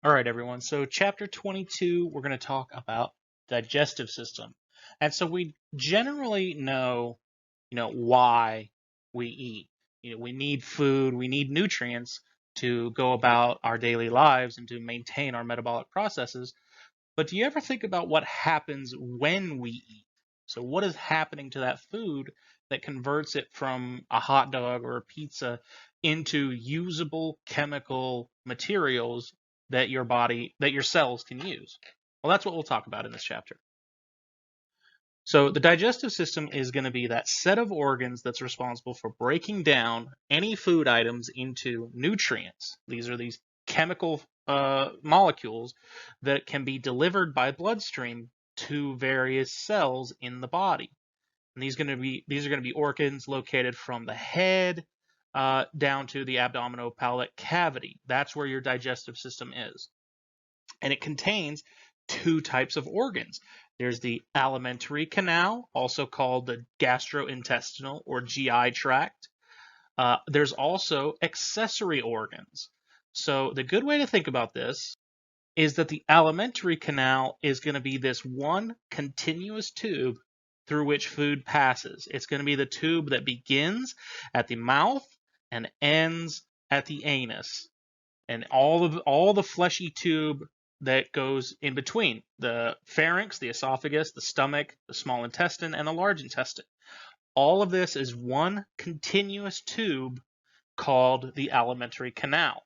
All right, everyone. So, chapter 22, we're going to talk about digestive system. And so we generally know, why we eat. We need food, we need nutrients to go about our daily lives and to maintain our metabolic processes. But do you ever think about what happens when we eat? So, what is happening to that food that converts it from a hot dog or a pizza into usable chemical materials that your cells can use? Well, that's what we'll talk about in this chapter. So, the digestive system is going to be that set of organs that's responsible for breaking down any food items into nutrients. These are these chemical molecules that can be delivered by bloodstream to various cells in the body. And these are going to be organs located from the head down to the abdominopelvic cavity. That's where your digestive system is, and it contains two types of organs. There's the alimentary canal, also called the gastrointestinal or GI tract. There's also accessory organs. So the good way to think about this is that the alimentary canal is going to be this one continuous tube through which food passes. It's going to be the tube that begins at the mouth and ends at the anus, and all the fleshy tube that goes in between the pharynx, the esophagus, the stomach, the small intestine, and the large intestine. All of this is one continuous tube called the alimentary canal.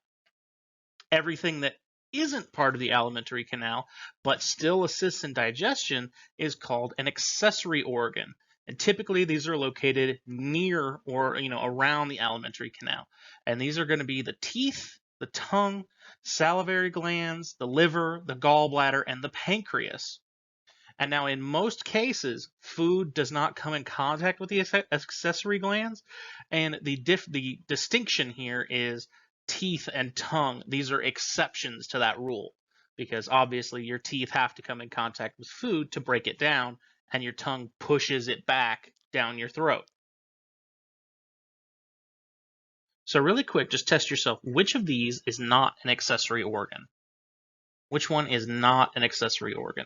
Everything that isn't part of the alimentary canal but still assists in digestion is called an accessory organ. And typically these are located near or around the alimentary canal. And these are going to be the teeth, the tongue, salivary glands, the liver, the gallbladder, and the pancreas. And now in most cases, food does not come in contact with the accessory glands. And the distinction here is teeth and tongue. These are exceptions to that rule, because obviously your teeth have to come in contact with food to break it down, and your tongue pushes it back down your throat. So really quick, just test yourself. Which of these is not an accessory organ? Which one is not an accessory organ?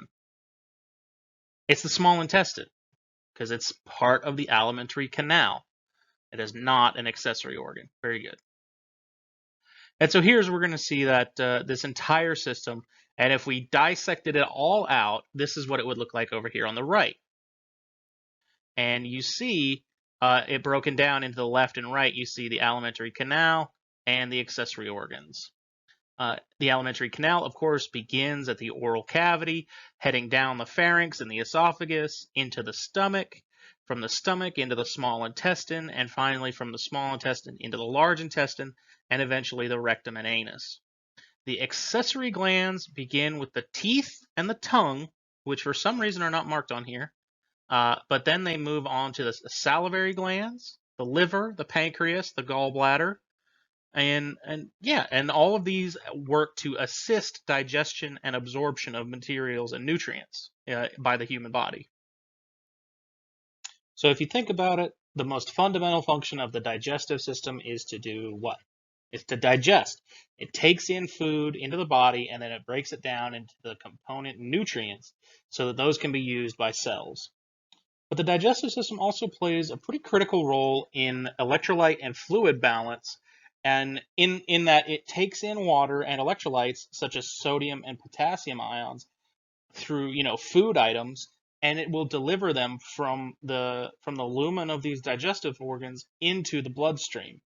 It's the small intestine, because it's part of the alimentary canal. It is not an accessory organ. Very good. And so here's we're going to see that this entire system, and if we dissected it all out, this is what it would look like over here on the right. And you see it broken down into the left and right. You see the alimentary canal and the accessory organs. The alimentary canal, of course, begins at the oral cavity, heading down the pharynx and the esophagus into the stomach, from the stomach into the small intestine, and finally from the small intestine into the large intestine, and eventually the rectum and anus. The accessory glands begin with the teeth and the tongue, which for some reason are not marked on here, but then they move on to the salivary glands, the liver, the pancreas, the gallbladder, and all of these work to assist digestion and absorption of materials and nutrients by the human body. So if you think about it, the most fundamental function of the digestive system is to do what? It's to digest. It takes in food into the body, and then it breaks it down into the component nutrients so that those can be used by cells. But the digestive system also plays a pretty critical role in electrolyte and fluid balance, and in that it takes in water and electrolytes such as sodium and potassium ions through food items, and it will deliver them from the lumen of these digestive organs into the bloodstream.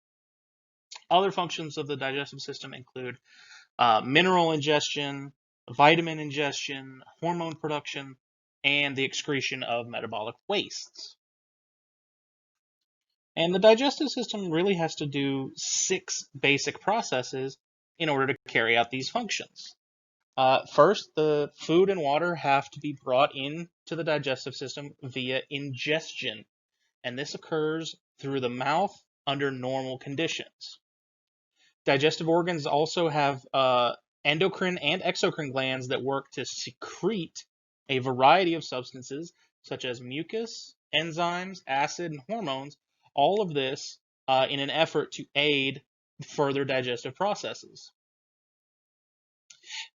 Other functions of the digestive system include mineral ingestion, vitamin ingestion, hormone production, and the excretion of metabolic wastes. And the digestive system really has to do 6 basic processes in order to carry out these functions. First, the food and water have to be brought into the digestive system via ingestion, and this occurs through the mouth under normal conditions. Digestive organs also have endocrine and exocrine glands that work to secrete a variety of substances such as mucus, enzymes, acid, and hormones, all of this in an effort to aid further digestive processes.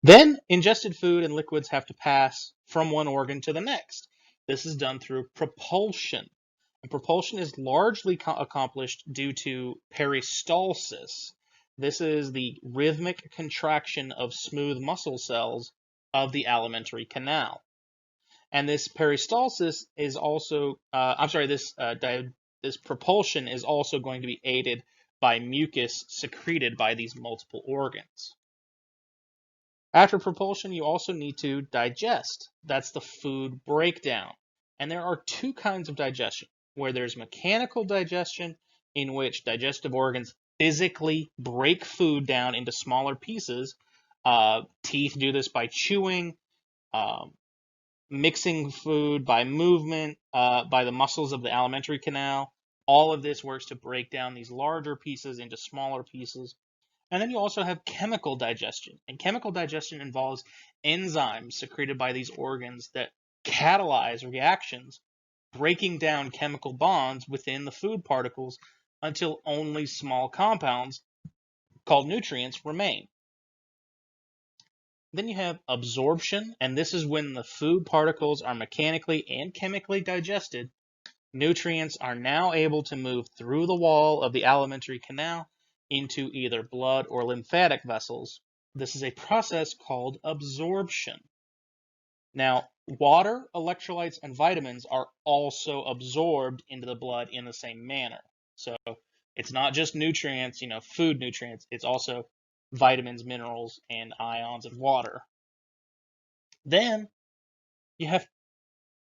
Then ingested food and liquids have to pass from one organ to the next. This is done through propulsion. And propulsion is largely accomplished due to peristalsis. This is the rhythmic contraction of smooth muscle cells of the alimentary canal. And this peristalsis is also, this propulsion is also going to be aided by mucus secreted by these multiple organs. After propulsion, you also need to digest. That's the food breakdown. And there are two kinds of digestion, where there's mechanical digestion, in which digestive organs physically break food down into smaller pieces. Teeth do this by chewing, mixing food by movement, by the muscles of the alimentary canal. All of this works to break down these larger pieces into smaller pieces. And then you also have chemical digestion. And chemical digestion involves enzymes secreted by these organs that catalyze reactions, breaking down chemical bonds within the food particles until only small compounds called nutrients remain. Then you have absorption, and this is when the food particles are mechanically and chemically digested. Nutrients are now able to move through the wall of the alimentary canal into either blood or lymphatic vessels. This is a process called absorption. Now, water, electrolytes, and vitamins are also absorbed into the blood in the same manner. So it's not just nutrients, food nutrients, it's also vitamins, minerals, and ions of water. Then you have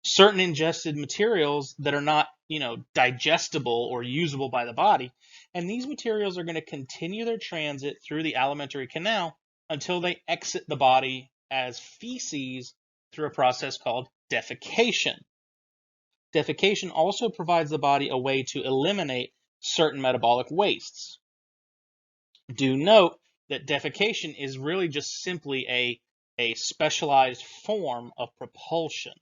certain ingested materials that are not, digestible or usable by the body. And these materials are going to continue their transit through the alimentary canal until they exit the body as feces through a process called defecation. Defecation also provides the body a way to eliminate certain metabolic wastes. Do note that defecation is really just simply a specialized form of propulsion.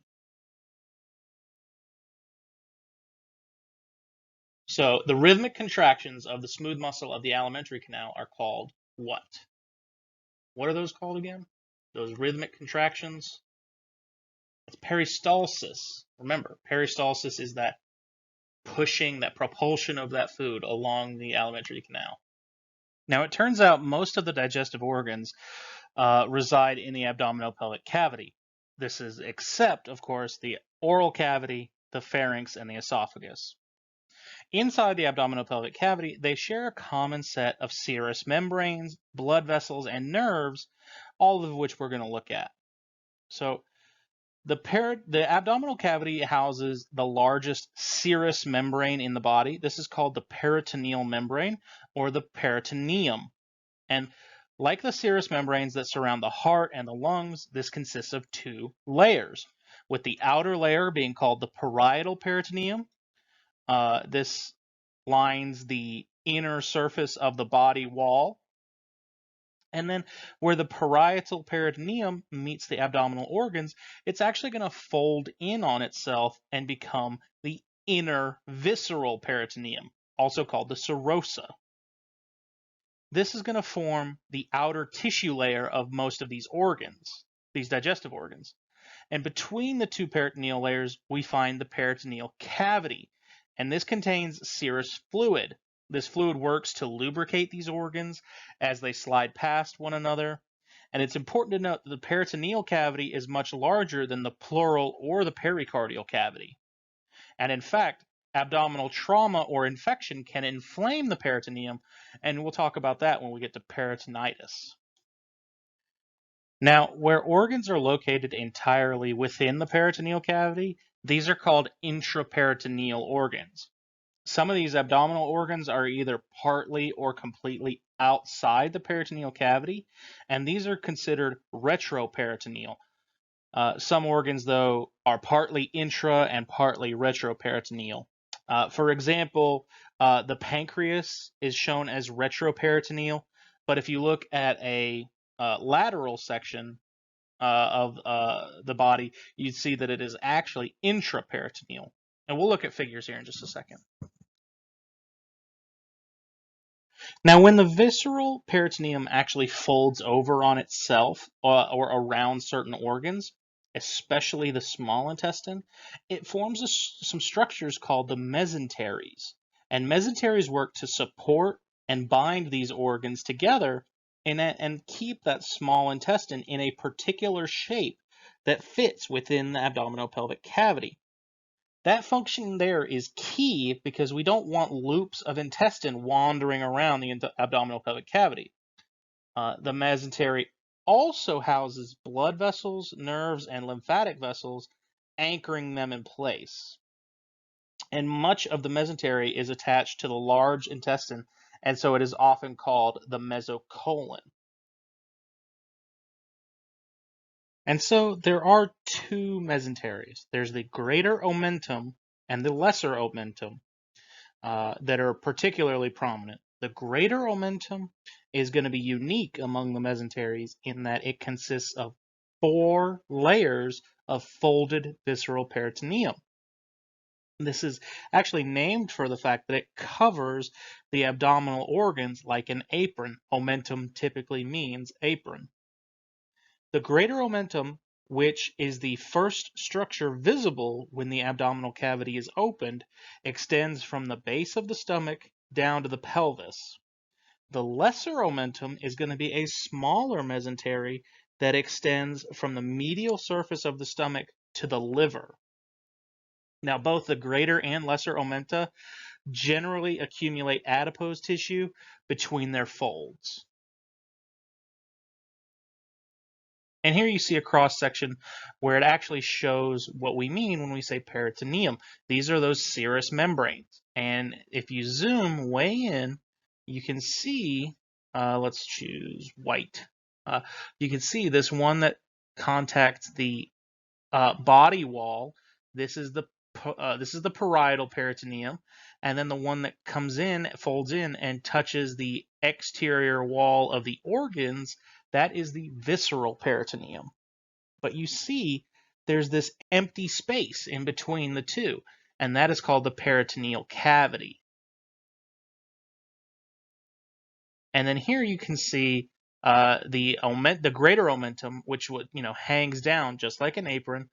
So the rhythmic contractions of the smooth muscle of the alimentary canal are called what? What are those called again? Those rhythmic contractions? It's peristalsis. Remember, peristalsis is that pushing, that propulsion of that food along the alimentary canal. Now, it turns out most of the digestive organs reside in the abdominopelvic cavity. This is except, of course, the oral cavity, the pharynx, and the esophagus. Inside the abdominopelvic cavity, they share a common set of serous membranes, blood vessels, and nerves, all of which we're going to look at. So the abdominal cavity houses the largest serous membrane in the body. This is called the peritoneal membrane or the peritoneum. And like the serous membranes that surround the heart and the lungs, this consists of two layers, with the outer layer being called the parietal peritoneum. This lines the inner surface of the body wall. And then where the parietal peritoneum meets the abdominal organs, it's actually going to fold in on itself and become the inner visceral peritoneum, also called the serosa. This is going to form the outer tissue layer of most of these organs, these digestive organs. And between the two peritoneal layers, we find the peritoneal cavity. And this contains serous fluid. This fluid works to lubricate these organs as they slide past one another. And it's important to note that the peritoneal cavity is much larger than the pleural or the pericardial cavity. And in fact, abdominal trauma or infection can inflame the peritoneum, and we'll talk about that when we get to peritonitis. Now, where organs are located entirely within the peritoneal cavity, these are called intraperitoneal organs. Some of these abdominal organs are either partly or completely outside the peritoneal cavity, and these are considered retroperitoneal. Some organs, though, are partly intra and partly retroperitoneal. For example, the pancreas is shown as retroperitoneal, but if you look at a lateral section of the body, you'd see that it is actually intraperitoneal. And we'll look at figures here in just a second. Now, when the visceral peritoneum actually folds over on itself or around certain organs, especially the small intestine, it forms some structures called the mesenteries. And mesenteries work to support and bind these organs together and keep that small intestine in a particular shape that fits within the abdominopelvic cavity. That function there is key because we don't want loops of intestine wandering around the abdominal pelvic cavity. The mesentery also houses blood vessels, nerves, and lymphatic vessels, anchoring them in place. And much of the mesentery is attached to the large intestine, and so it is often called the mesocolon. And so there are two mesenteries. There's the greater omentum and the lesser omentum. That are particularly prominent. The greater omentum is going to be unique among the mesenteries in that it consists of 4 layers of folded visceral peritoneum. This is actually named for the fact that it covers the abdominal organs like an apron. Omentum typically means apron. The greater omentum, which is the first structure visible when the abdominal cavity is opened, extends from the base of the stomach down to the pelvis. The lesser omentum is going to be a smaller mesentery that extends from the medial surface of the stomach to the liver. Now, both the greater and lesser omenta generally accumulate adipose tissue between their folds. And here you see a cross section where it actually shows what we mean when we say peritoneum. These are those serous membranes. And if you zoom way in, you can see, let's choose white. You can see this one that contacts the body wall. This is the parietal peritoneum, and then the one that comes in, folds in, and touches the exterior wall of the organs, that is the visceral peritoneum. But you see there's this empty space in between the two, and that is called the peritoneal cavity. And then here you can see the greater omentum, which hangs down just like an apron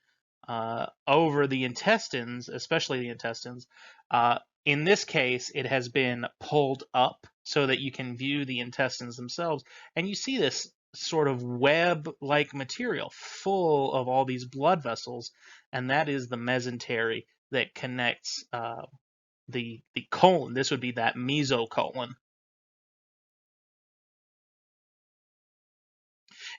over the intestines, especially the intestines. In this case, it has been pulled up so that you can view the intestines themselves, and you see this sort of web-like material full of all these blood vessels, and that is the mesentery that connects the colon. This would be that mesocolon.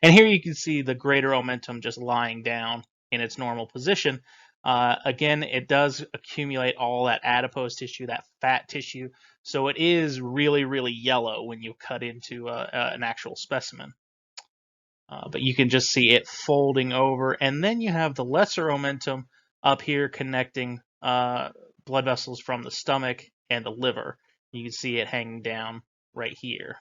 And here you can see the greater omentum just lying down in its normal position. Again, it does accumulate all that adipose tissue, that fat tissue, so it is really, really yellow when you cut into an actual specimen. But you can just see it folding over, and then you have the lesser omentum up here connecting blood vessels from the stomach and the liver. You can see it hanging down right here.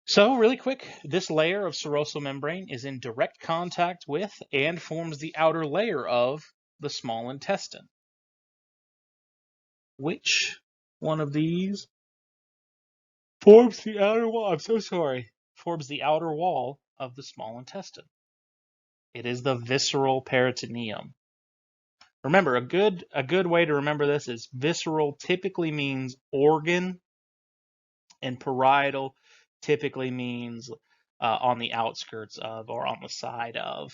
So really quick, this layer of serosal membrane is in direct contact with and forms the outer layer of the small intestine. Which one of these forms the outer wall? I'm so sorry. Forms the outer wall of the small intestine. It is the visceral peritoneum. Remember, a good way to remember this is visceral typically means organ, and parietal typically means on the outskirts of or on the side of.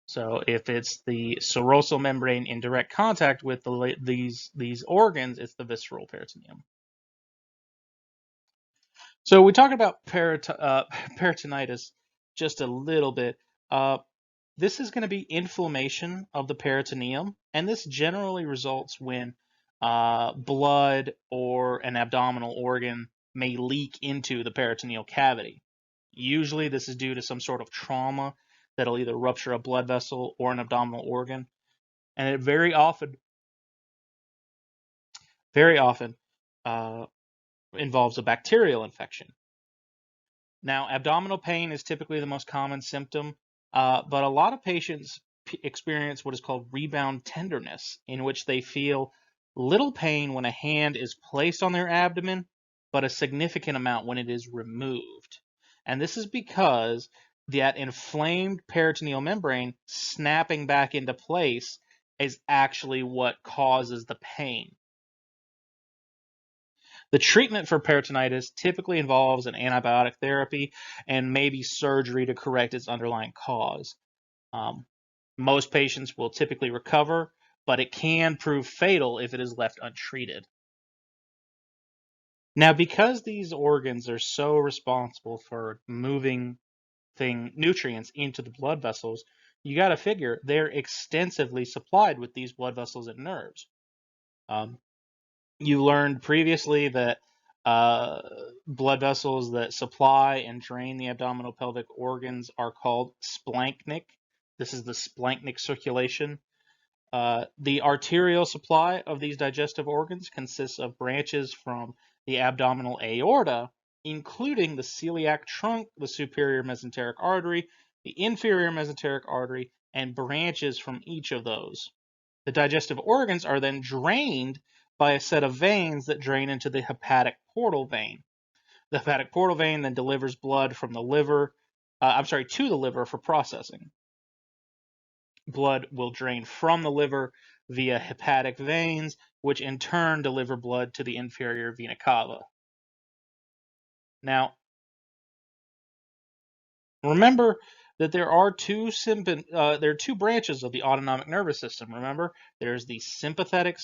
So if it's the serosal membrane in direct contact with these organs, it's the visceral peritoneum. So we talked about peritonitis just a little bit. This is going to be inflammation of the peritoneum, and this generally results when blood or an abdominal organ may leak into the peritoneal cavity. Usually this is due to some sort of trauma that'll either rupture a blood vessel or an abdominal organ, and it very often involves a bacterial infection. Now, abdominal pain is typically the most common symptom, but a lot of patients experience what is called rebound tenderness, in which they feel little pain when a hand is placed on their abdomen, but a significant amount when it is removed. And this is because that inflamed peritoneal membrane snapping back into place is actually what causes the pain. The treatment for peritonitis typically involves an antibiotic therapy and maybe surgery to correct its underlying cause. Most patients will typically recover, but it can prove fatal if it is left untreated. Now, because these organs are so responsible for moving nutrients into the blood vessels, you got to figure they're extensively supplied with these blood vessels and nerves. You learned previously that blood vessels that supply and drain the abdominal pelvic organs are called splanchnic. This is the splanchnic circulation. The arterial supply of these digestive organs consists of branches from the abdominal aorta, including the celiac trunk, the superior mesenteric artery, the inferior mesenteric artery, and branches from each of those. The digestive organs are then drained by a set of veins that drain into the hepatic portal vein. The hepatic portal vein then delivers blood from the liver, to the liver for processing. Blood will drain from the liver via hepatic veins, which in turn deliver blood to the inferior vena cava. Now, remember that there are two branches of the autonomic nervous system. Remember, there's the sympathetic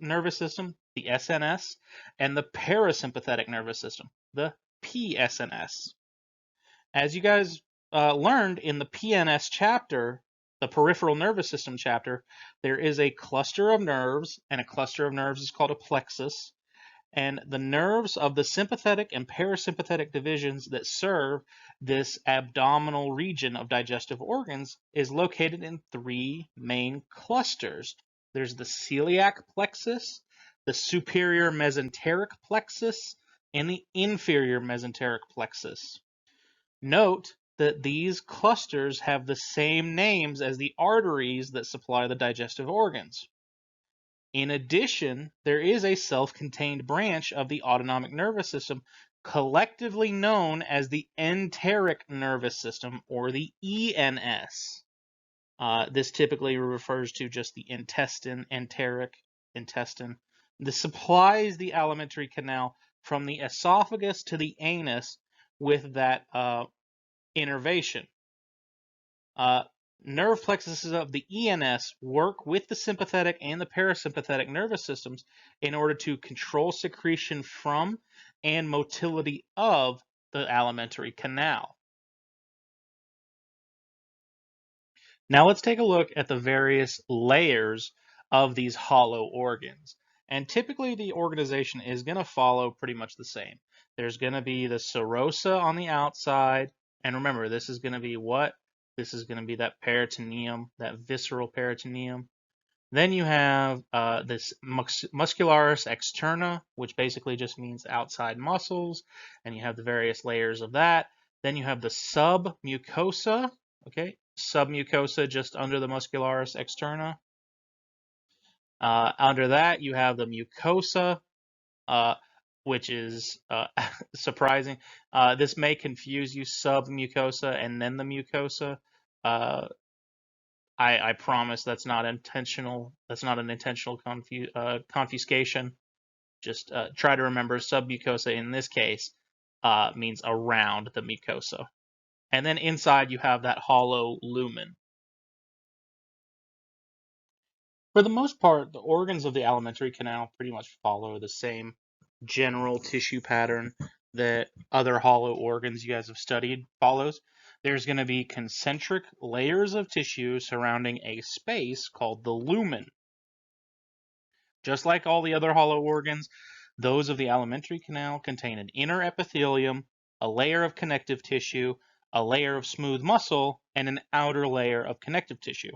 nervous system, the SNS, and the parasympathetic nervous system, the PSNS. As you guys learned in the PNS chapter, the peripheral nervous system chapter, there is a cluster of nerves, and a cluster of nerves is called a plexus. And the nerves of the sympathetic and parasympathetic divisions that serve this abdominal region of digestive organs is located in three main clusters. There's the celiac plexus, the superior mesenteric plexus, and the inferior mesenteric plexus. Note that these clusters have the same names as the arteries that supply the digestive organs. In addition, there is a self-contained branch of the autonomic nervous system collectively known as the enteric nervous system, or the ENS. This typically refers to just the enteric intestine. This supplies the alimentary canal from the esophagus to the anus with that innervation. Nerve plexuses of the ENS work with the sympathetic and the parasympathetic nervous systems in order to control secretion from and motility of the alimentary canal. Now let's take a look at the various layers of these hollow organs. And typically the organization is going to follow pretty much the same. There's going to be the serosa on the outside. And remember, this is going to be what? This is going to be that peritoneum, that visceral peritoneum. Then you have this muscularis externa, which basically just means outside muscles, and you have the various layers of that. Then you have the submucosa, okay? Submucosa just under the muscularis externa. Under that, you have the mucosa, which is surprising. This may confuse you, submucosa and then the mucosa. I promise that's not intentional. That's not an intentional confuscation. Just try to remember submucosa in this case means around the mucosa. And then inside you have that hollow lumen. For the most part, the organs of the alimentary canal pretty much follow the same general tissue pattern that other hollow organs you guys have studied follows. There's going to be concentric layers of tissue surrounding a space called the lumen. Just like all the other hollow organs, those of the alimentary canal contain an inner epithelium, a layer of connective tissue, a layer of smooth muscle, and an outer layer of connective tissue.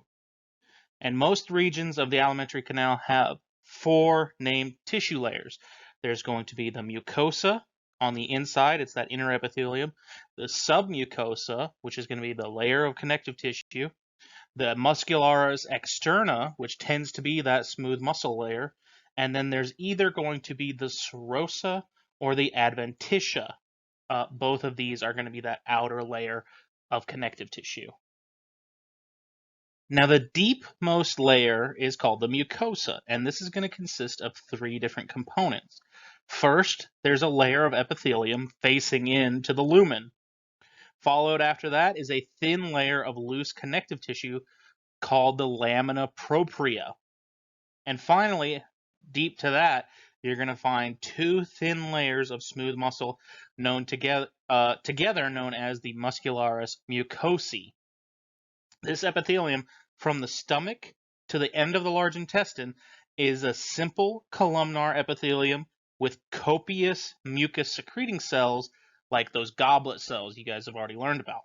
And most regions of the alimentary canal have four named tissue layers. There's going to be the mucosa on the inside, it's that inner epithelium, the submucosa, which is going to be the layer of connective tissue, the muscularis externa, which tends to be that smooth muscle layer, and then there's either going to be the serosa or the adventitia. Both of these are going to be that outer layer of connective tissue. Now, the deepmost layer is called the mucosa, and this is going to consist of three different components. First, there's a layer of epithelium facing into the lumen. Followed after that is a thin layer of loose connective tissue called the lamina propria. And finally, deep to that, you're going to find two thin layers of smooth muscle known together known as the muscularis mucosae. This epithelium from the stomach to the end of the large intestine is a simple columnar epithelium with copious mucus secreting cells like those goblet cells you guys have already learned about.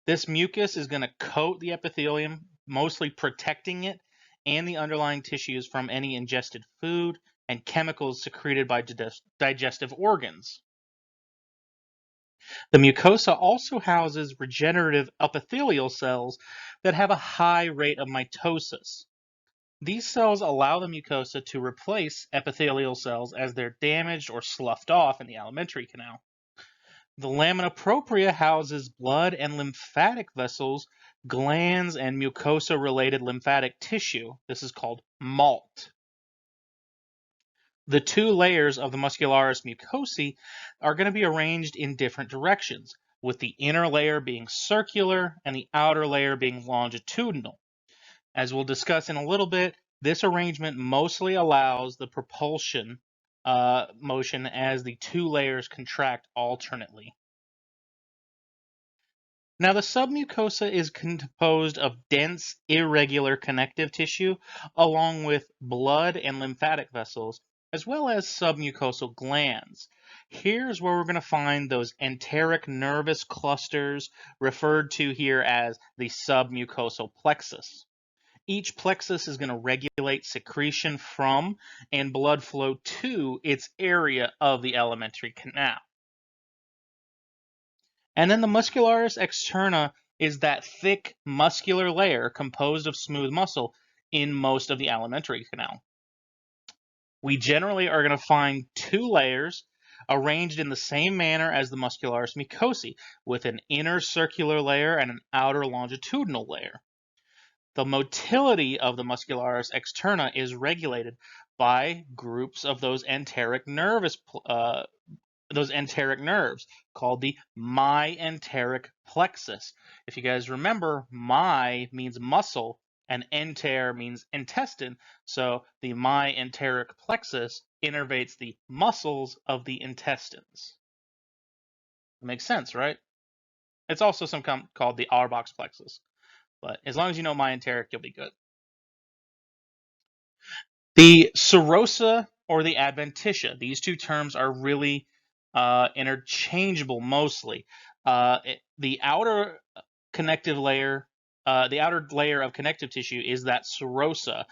This mucus is going to coat the epithelium, mostly protecting it and the underlying tissues from any ingested food and chemicals secreted by digestive organs. The mucosa also houses regenerative epithelial cells that have a high rate of mitosis. These cells allow the mucosa to replace epithelial cells as they're damaged or sloughed off in the alimentary canal. The lamina propria houses blood and lymphatic vessels, glands, and mucosa-related lymphatic tissue. This is called MALT. The two layers of the muscularis mucosae are going to be arranged in different directions, with the inner layer being circular and the outer layer being longitudinal. As we'll discuss in a little bit, this arrangement mostly allows the propulsion motion as the two layers contract alternately. Now, the submucosa is composed of dense, irregular connective tissue, along with blood and lymphatic vessels, as well as submucosal glands. Here's where we're going to find those enteric nervous clusters, referred to here as the submucosal plexus. Each plexus is going to regulate secretion from and blood flow to its area of the alimentary canal. And then the muscularis externa is that thick muscular layer composed of smooth muscle in most of the alimentary canal. We generally are going to find two layers arranged in the same manner as the muscularis mucosae, with an inner circular layer and an outer longitudinal layer. The motility of the muscularis externa is regulated by groups of those enteric nerves called the myenteric plexus. If you guys remember, my means muscle and enter means intestine, so the myenteric plexus innervates the muscles of the intestines. Makes sense, right? It's also called the Auerbach's plexus, but as long as you know myenteric, you'll be good. The serosa or the adventitia, these two terms are really interchangeable mostly. The outer layer of connective tissue is that serosa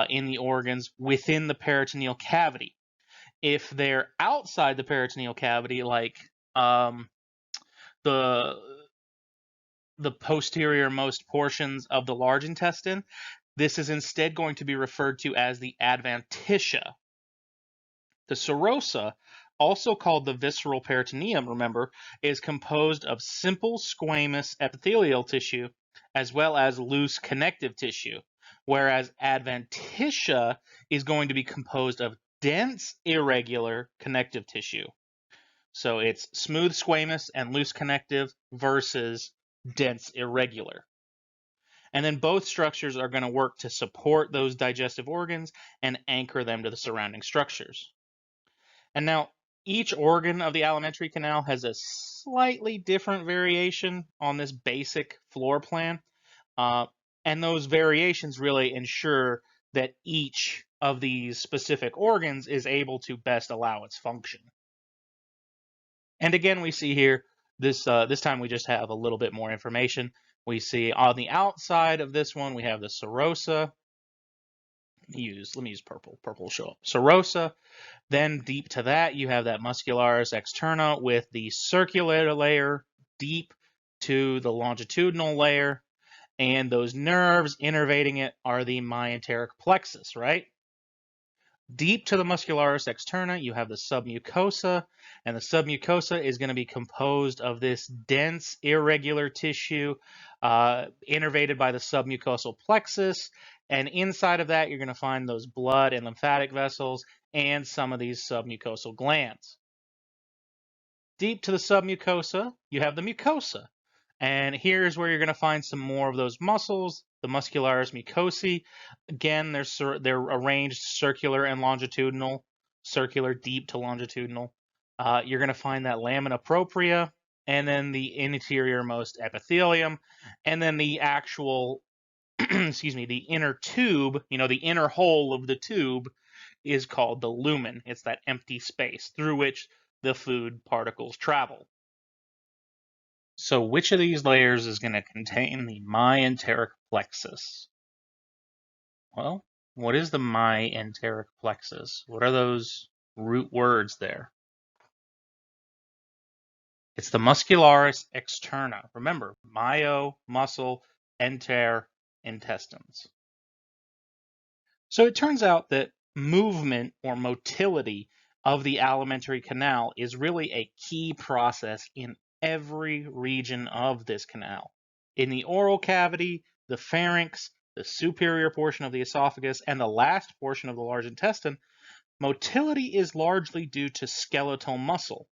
in the organs within the peritoneal cavity. If they're outside the peritoneal cavity, like the posterior most portions of the large intestine, this is instead going to be referred to as the adventitia. The serosa, also called the visceral peritoneum, remember, is composed of simple squamous epithelial tissue as well as loose connective tissue, whereas adventitia is going to be composed of dense, irregular connective tissue. So it's smooth squamous and loose connective versus dense irregular. And then both structures are going to work to support those digestive organs and anchor them to the surrounding structures. And now, each organ of the alimentary canal has a slightly different variation on this basic floor plan. And those variations really ensure that each of these specific organs is able to best allow its function. And again, we see here, this time we just have a little bit more information. We see on the outside of this one, we have the serosa. Let me use purple. Purple will show up. Serosa. Then deep to that, you have that muscularis externa with the circular layer deep to the longitudinal layer. And those nerves innervating it are the myenteric plexus, right? Deep to the muscularis externa, you have the submucosa, and the submucosa is going to be composed of this dense, irregular tissue innervated by the submucosal plexus. And inside of that, you're going to find those blood and lymphatic vessels and some of these submucosal glands. Deep to the submucosa, you have the mucosa. And here's where you're going to find some more of those muscles, the muscularis mucosae. Again, they're arranged circular and longitudinal, circular deep to longitudinal. You're going to find that lamina propria, and then the interiormost epithelium, and then the actual, excuse me, the inner tube, the inner hole of the tube is called the lumen. It's that empty space through which the food particles travel. So which of these layers is going to contain the myenteric plexus? Well, what is the myenteric plexus? What are those root words there? It's the muscularis externa. Remember, myo, muscle, enter, intestines. So it turns out that movement or motility of the alimentary canal is really a key process in every region of this canal. In the oral cavity, the pharynx, the superior portion of the esophagus, and the last portion of the large intestine, motility is largely due to skeletal muscle.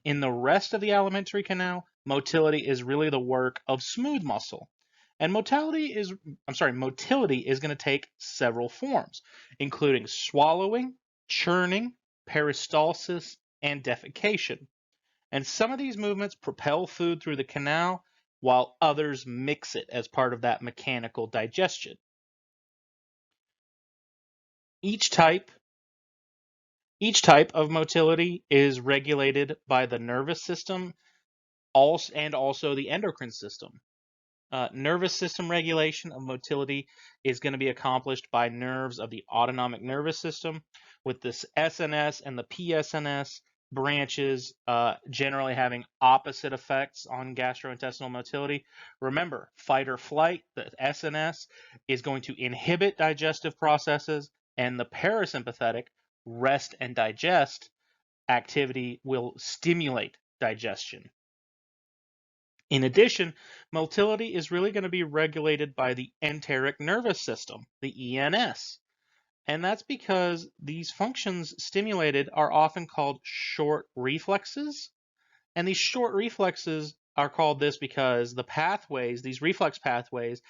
In the rest of the alimentary canal, motility is really the work of smooth muscle. And motility is going to take several forms, including swallowing, churning, peristalsis, and defecation. And some of these movements propel food through the canal, while others mix it as part of that mechanical digestion. Each type of motility is regulated by the nervous system and also the endocrine system. Nervous system regulation of motility is going to be accomplished by nerves of the autonomic nervous system, with this SNS and the PSNS branches generally having opposite effects on gastrointestinal motility. Remember, fight or flight, the SNS is going to inhibit digestive processes, and the parasympathetic, rest and digest activity, will stimulate digestion. In addition, motility is really going to be regulated by the enteric nervous system, the ENS. And that's because these functions stimulated are often called short reflexes. And these short reflexes are called this because these reflex pathways,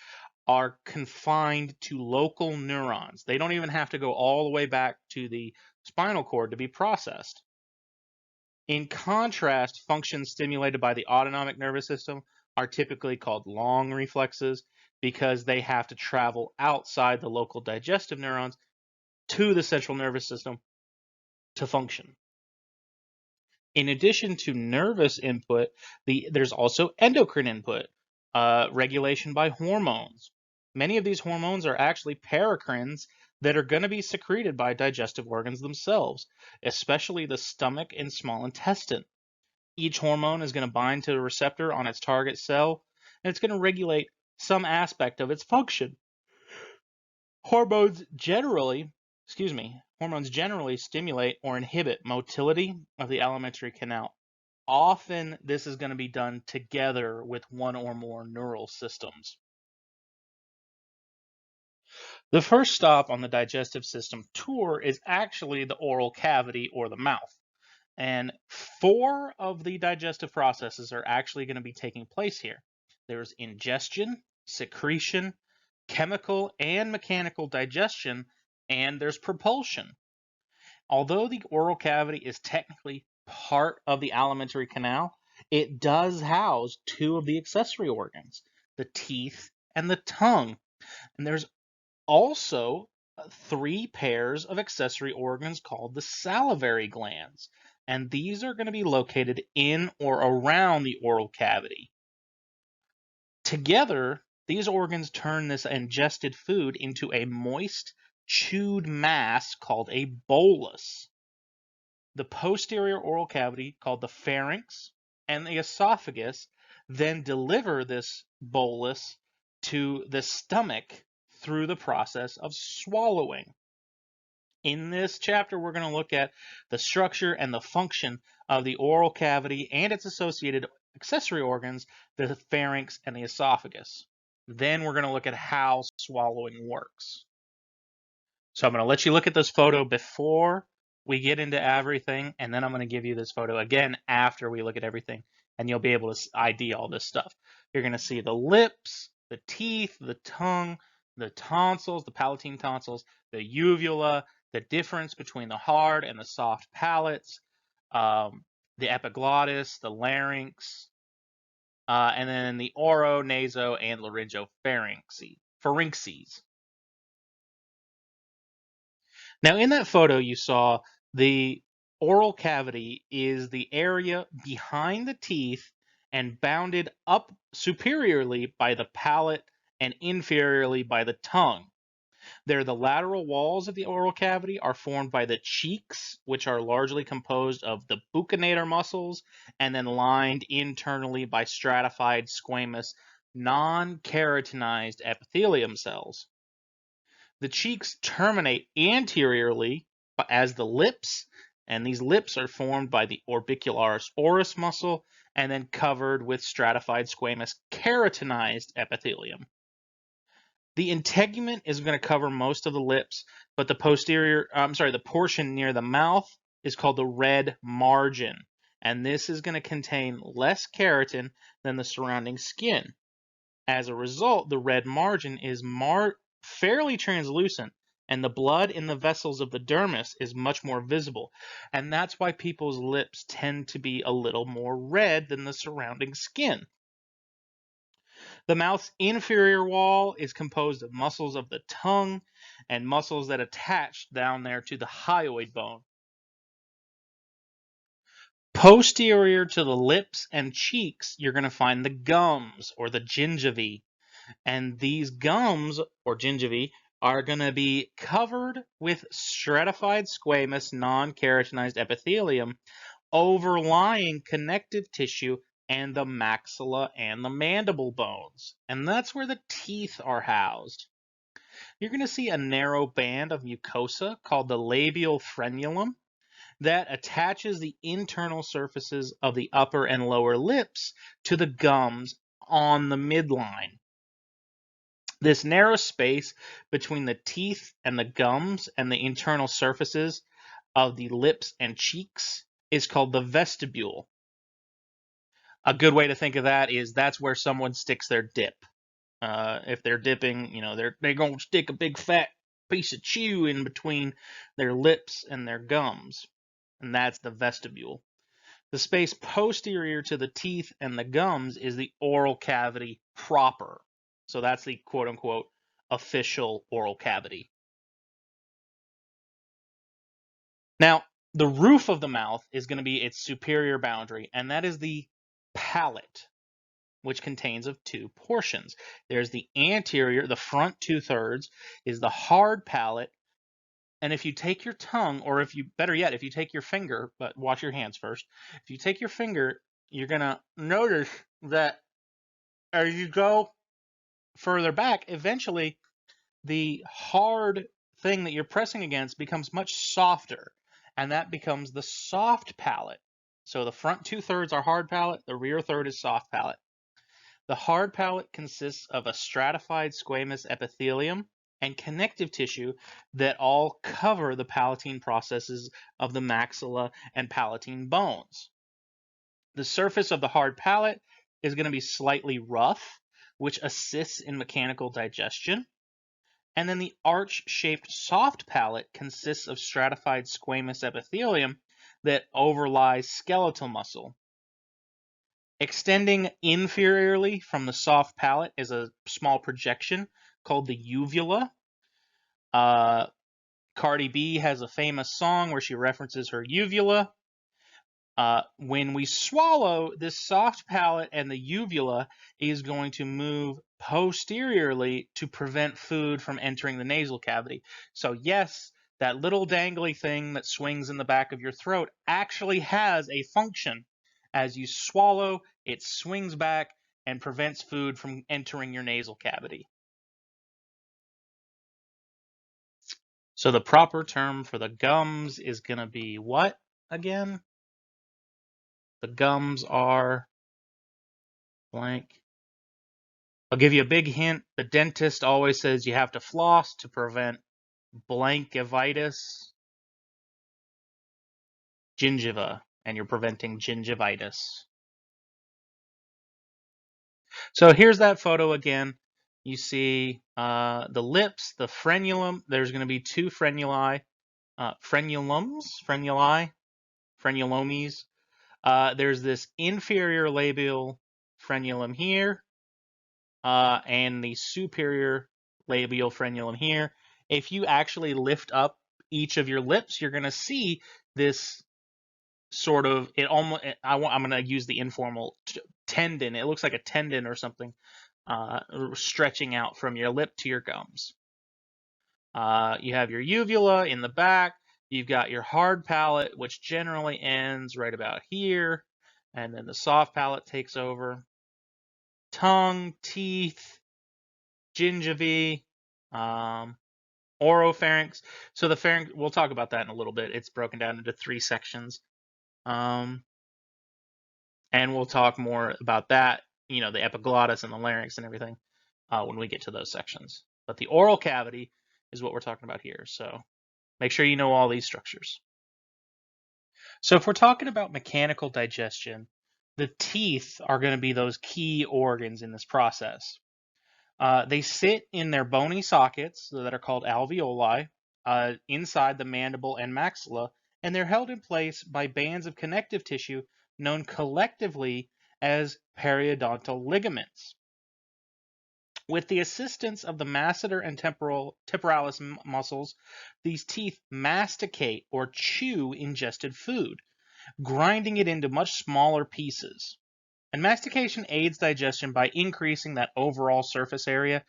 are confined to local neurons. They don't even have to go all the way back to the spinal cord to be processed. In contrast, functions stimulated by the autonomic nervous system are typically called long reflexes because they have to travel outside the local digestive neurons to the central nervous system to function. In addition to nervous input, there's also endocrine input, regulation by hormones. Many of these hormones are actually paracrines that are going to be secreted by digestive organs themselves, especially the stomach and small intestine. Each hormone is going to bind to a receptor on its target cell, and it's going to regulate some aspect of its function. Hormones generally stimulate or inhibit motility of the alimentary canal. Often, this is going to be done together with one or more neural systems. The first stop on the digestive system tour is actually the oral cavity or the mouth. And 4 of the digestive processes are actually going to be taking place here. There's ingestion, secretion, chemical and mechanical digestion, and there's propulsion. Although the oral cavity is technically part of the alimentary canal, it does house 2 of the accessory organs, the teeth and the tongue. And there's also 3 pairs of accessory organs called the salivary glands, and these are going to be located in or around the oral cavity. Together, these organs turn this ingested food into a moist, chewed mass called a bolus. The posterior oral cavity, called the pharynx, and the esophagus then deliver this bolus to the stomach through the process of swallowing. In this chapter, we're going to look at the structure and the function of the oral cavity and its associated accessory organs, the pharynx and the esophagus. Then we're going to look at how swallowing works. So I'm going to let you look at this photo before we get into everything, and then I'm going to give you this photo again after we look at everything, and you'll be able to ID all this stuff. You're going to see the lips, the teeth, the tongue, the tonsils, the palatine tonsils, the uvula, the difference between the hard and the soft palates, the epiglottis, the larynx, and then the oro, naso, and pharynxes. Now, in that photo, you saw the oral cavity is the area behind the teeth and bounded up superiorly by the palate and inferiorly by the tongue. There, the lateral walls of the oral cavity are formed by the cheeks, which are largely composed of the buccinator muscles, and then lined internally by stratified squamous, non-keratinized epithelium cells. The cheeks terminate anteriorly as the lips, and these lips are formed by the orbicularis oris muscle and then covered with stratified squamous keratinized epithelium. The integument is going to cover most of the lips, but the portion near the mouth is called the red margin, and this is going to contain less keratin than the surrounding skin. As a result, the red margin is fairly translucent, and the blood in the vessels of the dermis is much more visible, and that's why people's lips tend to be a little more red than the surrounding skin. The mouth's inferior wall is composed of muscles of the tongue and muscles that attach down there to the hyoid bone. Posterior to the lips and cheeks, you're going to find the gums or the gingivae. And these gums or gingivae are going to be covered with stratified squamous non-keratinized epithelium overlying connective tissue and the maxilla and the mandible bones. And that's where the teeth are housed. You're going to see a narrow band of mucosa called the labial frenulum that attaches the internal surfaces of the upper and lower lips to the gums on the midline. This narrow space between the teeth and the gums and the internal surfaces of the lips and cheeks is called the vestibule. A good way to think of that is that's where someone sticks their dip. If they're dipping, they're going to stick a big fat piece of chew in between their lips and their gums, and that's the vestibule. The space posterior to the teeth and the gums is the oral cavity proper. So that's the quote-unquote official oral cavity. Now, the roof of the mouth is going to be its superior boundary, and that is the palate, which contains of two portions. There's the anterior, the front 2/3 is the hard palate, and if you take your tongue, or if you take your finger, but wash your hands first. If you take your finger, you're going to notice that as you go further back, eventually the hard thing that you're pressing against becomes much softer, and that becomes the soft palate. So the front 2/3 are hard palate, the rear third is soft palate. The hard palate consists of a stratified squamous epithelium and connective tissue that all cover the palatine processes of the maxilla and palatine bones. The surface of the hard palate is going to be slightly rough, which assists in mechanical digestion. And then the arch-shaped soft palate consists of stratified squamous epithelium that overlies skeletal muscle. Extending inferiorly from the soft palate is a small projection called the uvula. Cardi B has a famous song where she references her uvula. When we swallow, this soft palate and the uvula is going to move posteriorly to prevent food from entering the nasal cavity. So yes, that little dangly thing that swings in the back of your throat actually has a function. As you swallow, it swings back and prevents food from entering your nasal cavity. So the proper term for the gums is going to be what again? The gums are blank. I'll give you a big hint. The dentist always says you have to floss to prevent blankivitis, gingiva, and you're preventing gingivitis. So here's that photo again. You see the lips, the frenulum. There's going to be two frenuli, frenulomes. There's this inferior labial frenulum here, and the superior labial frenulum here. If you actually lift up each of your lips, you're going to see this sort of, I'm going to use the informal tendon. It looks like a tendon or something stretching out from your lip to your gums. You have your uvula in the back. You've got your hard palate, which generally ends right about here, and then the soft palate takes over. Tongue, teeth, gingivae, oropharynx. So the pharynx, we'll talk about that in a little bit. It's broken down into 3 sections. And we'll talk more about that, the epiglottis and the larynx and everything when we get to those sections. But the oral cavity is what we're talking about here. So make sure you know all these structures. So if we're talking about mechanical digestion, the teeth are going to be those key organs in this process. They sit in their bony sockets that are called alveoli inside the mandible and maxilla, and they're held in place by bands of connective tissue known collectively as periodontal ligaments. With the assistance of the masseter and temporalis muscles, these teeth masticate or chew ingested food, grinding it into much smaller pieces. And mastication aids digestion by increasing that overall surface area.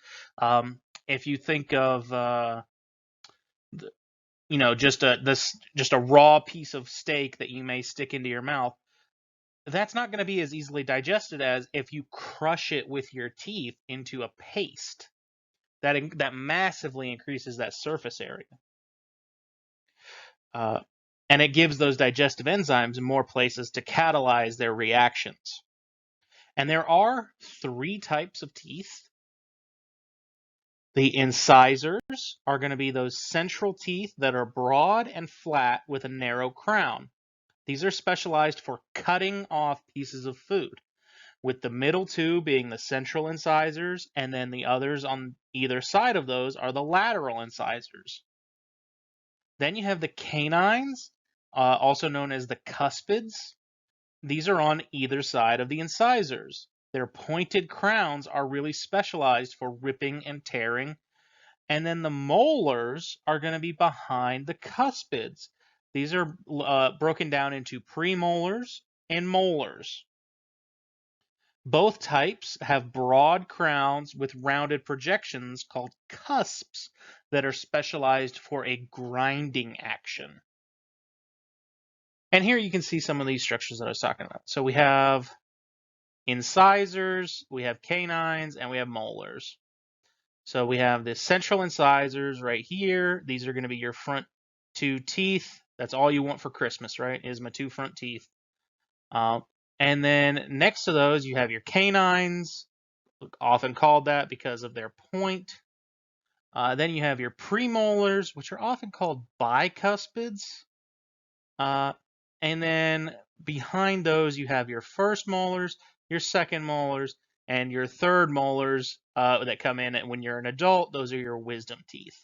If you think of, just a raw piece of steak that you may stick into your mouth, that's not going to be as easily digested as if you crush it with your teeth into a paste. That massively increases that surface area. And it gives those digestive enzymes more places to catalyze their reactions. And there are 3 types of teeth. The incisors are going to be those central teeth that are broad and flat with a narrow crown. These are specialized for cutting off pieces of food, with the middle 2 being the central incisors, and then the others on either side of those are the lateral incisors. Then you have the canines, also known as the cuspids. These are on either side of the incisors. Their pointed crowns are really specialized for ripping and tearing. And then the molars are going to be behind the cuspids. These are broken down into premolars and molars. Both types have broad crowns with rounded projections called cusps that are specialized for a grinding action. And here you can see some of these structures that I was talking about. So we have incisors, we have canines, and we have molars. So we have the central incisors right here. These are going to be your front 2 teeth. That's all you want for Christmas, right? Is my 2 front teeth. And then next to those, you have your canines, often called that because of their point. Then you have your premolars, which are often called bicuspids. And then behind those, you have your first molars, your second molars, and your third molars that come in when you're an adult. Those are your wisdom teeth.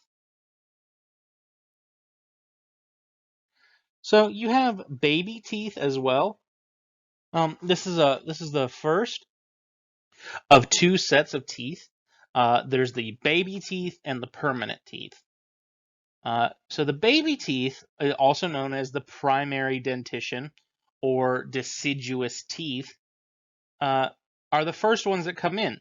So you have baby teeth as well. This is the first of 2 sets of teeth. There's the baby teeth and the permanent teeth. So the baby teeth, also known as the primary dentition or deciduous teeth, are the first ones that come in.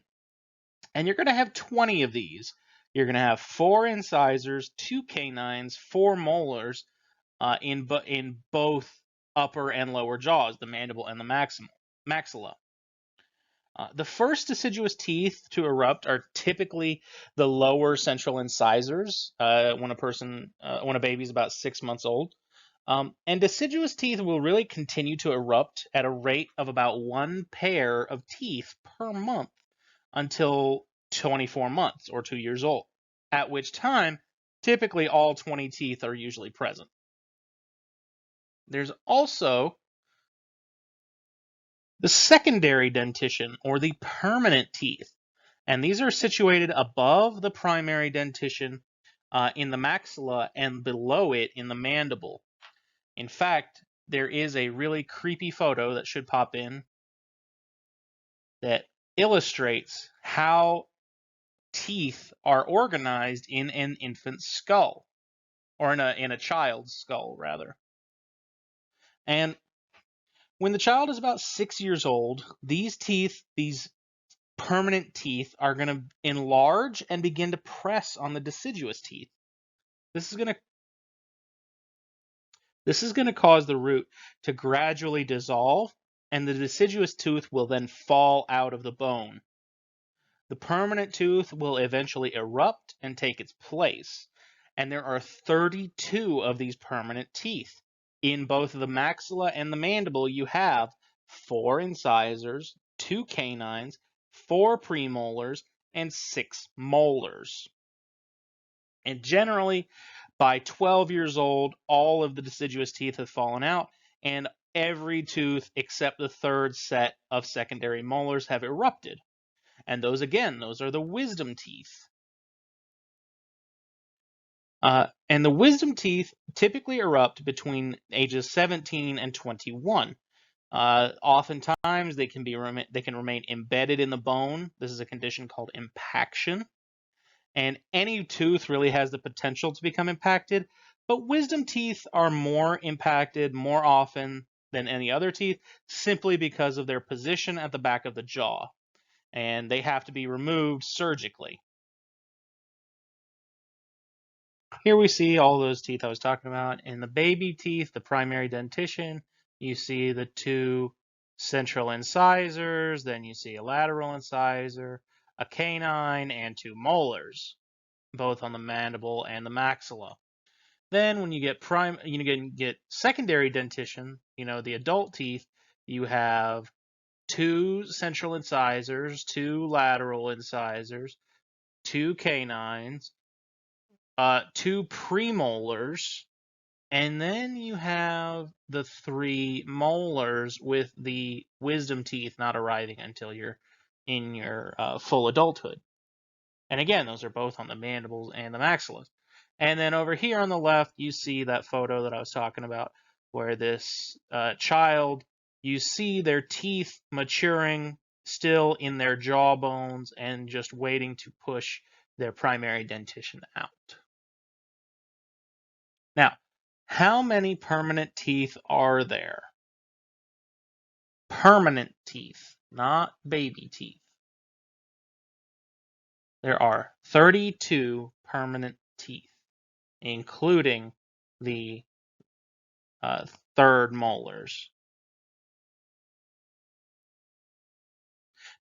And you're going to have 20 of these. You're going to have 4 incisors, 2 canines, 4 molars in both upper and lower jaws, the mandible and the maxilla. The first deciduous teeth to erupt are typically the lower central incisors when a baby is about 6 months old. And deciduous teeth will really continue to erupt at a rate of about one pair of teeth per month until 24 months or 2 years old, at which time typically all 20 teeth are usually present. There's also the secondary dentition, or the permanent teeth. And these are situated above the primary dentition in the maxilla and below it in the mandible. In fact, there is a really creepy photo that should pop in that illustrates how teeth are organized in an infant's skull, or in a child's skull, rather. And when the child is about 6 years old, these permanent teeth, are going to enlarge and begin to press on the deciduous teeth. This is going to cause the root to gradually dissolve, and the deciduous tooth will then fall out of the bone. The permanent tooth will eventually erupt and take its place, and there are 32 of these permanent teeth. In both the maxilla and the mandible, you have 4 incisors, 2 canines, 4 premolars, and 6 molars. And generally, by 12 years old, all of the deciduous teeth have fallen out, and every tooth except the third set of secondary molars have erupted. And those are the wisdom teeth. And the wisdom teeth typically erupt between ages 17 and 21. Oftentimes, they can remain embedded in the bone. This is a condition called impaction. And any tooth really has the potential to become impacted, but wisdom teeth are more impacted more often than any other teeth, simply because of their position at the back of the jaw, and they have to be removed surgically. Here we see all those teeth I was talking about. In the baby teeth, the primary dentition, you see the 2 central incisors, then you see a lateral incisor, a canine, and 2 molars, both on the mandible and the maxilla. Then when you get secondary dentition, the adult teeth, you have 2 central incisors, 2 lateral incisors, 2 canines, 2 premolars, and then you have the 3 molars, with the wisdom teeth not arriving until you're in your full adulthood. And again, those are both on the mandibles and the maxillas. And then over here on the left, you see that photo that I was talking about, where this child, you see their teeth maturing still in their jaw bones and just waiting to push their primary dentition out. Now, how many permanent teeth are there? Permanent teeth, not baby teeth. There are 32 permanent teeth, including the third molars.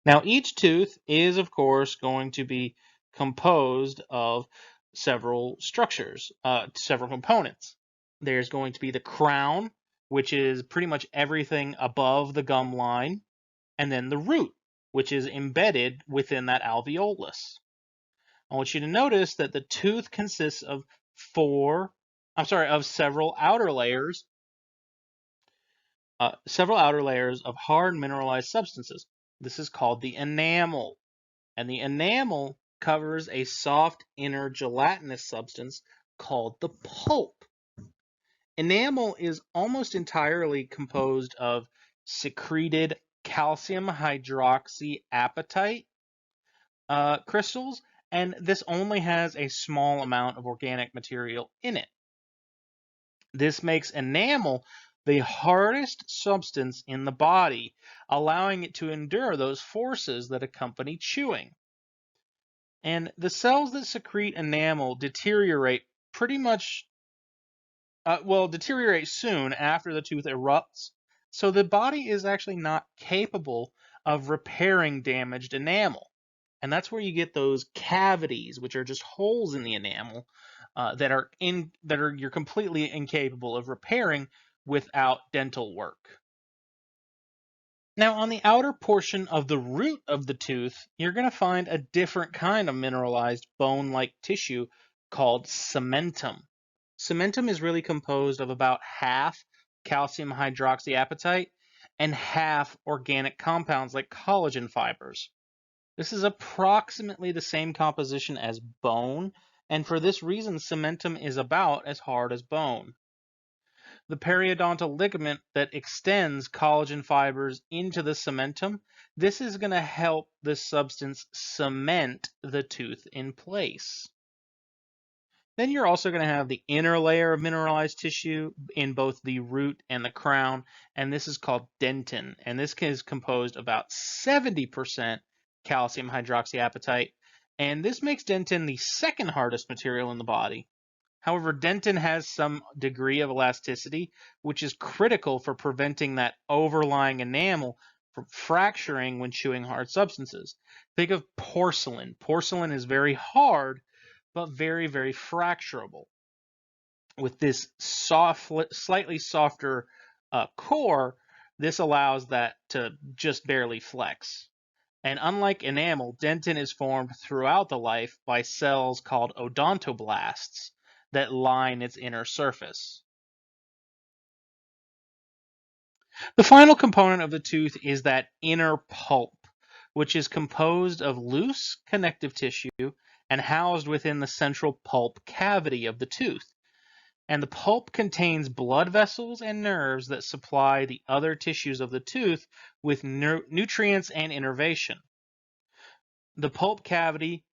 Now, each tooth is, of course, going to be composed of several structures, several components. There's going to be the crown, which is pretty much everything above the gum line, and then the root, which is embedded within that alveolus. I want you to notice that the tooth consists of several outer layers of hard mineralized substances. This is called the enamel, and the enamel covers a soft inner gelatinous substance called the pulp. Enamel is almost entirely composed of secreted calcium hydroxyapatite crystals, and this only has a small amount of organic material in it. This makes enamel the hardest substance in the body, allowing it to endure those forces that accompany chewing. And the cells that secrete enamel deteriorate soon after the tooth erupts, so the body is actually not capable of repairing damaged enamel. And that's where you get those cavities, which are just holes in the enamel that you're completely incapable of repairing without dental work. Now, on the outer portion of the root of the tooth, you're going to find a different kind of mineralized bone-like tissue called cementum. Cementum is really composed of about half calcium hydroxyapatite and half organic compounds like collagen fibers. This is approximately the same composition as bone, and for this reason, cementum is about as hard as bone. The periodontal ligament that extends collagen fibers into the cementum, this is going to help this substance cement the tooth in place. Then you're also going to have the inner layer of mineralized tissue in both the root and the crown, and this is called dentin, and this is composed about 70% calcium hydroxyapatite, and this makes dentin the second hardest material in the body. However, dentin has some degree of elasticity, which is critical for preventing that overlying enamel from fracturing when chewing hard substances. Think of porcelain. Porcelain is very hard, but very, very fracturable. With this slightly softer core, this allows that to just barely flex. And unlike enamel, dentin is formed throughout the life by cells called odontoblasts that line its inner surface. The final component of the tooth is that inner pulp, which is composed of loose connective tissue and housed within the central pulp cavity of the tooth. And the pulp contains blood vessels and nerves that supply the other tissues of the tooth with nutrients and innervation. The pulp cavity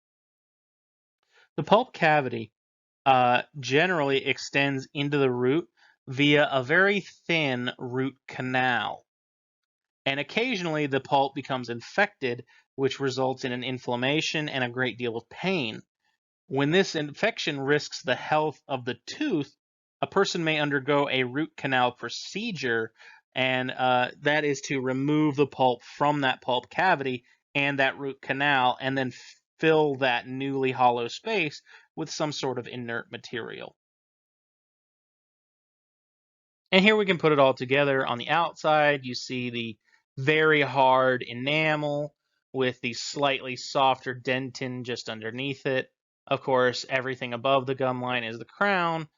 generally extends into the root via a very thin root canal. And occasionally the pulp becomes infected, which results in an inflammation and a great deal of pain. When this infection risks the health of the tooth, a person may undergo a root canal procedure, and that is to remove the pulp from that pulp cavity and that root canal, and then fill that newly hollow space with some sort of inert material. And here we can put it all together. On the outside, you see the very hard enamel with the slightly softer dentin just underneath it. Of course, everything above the gum line is the crown.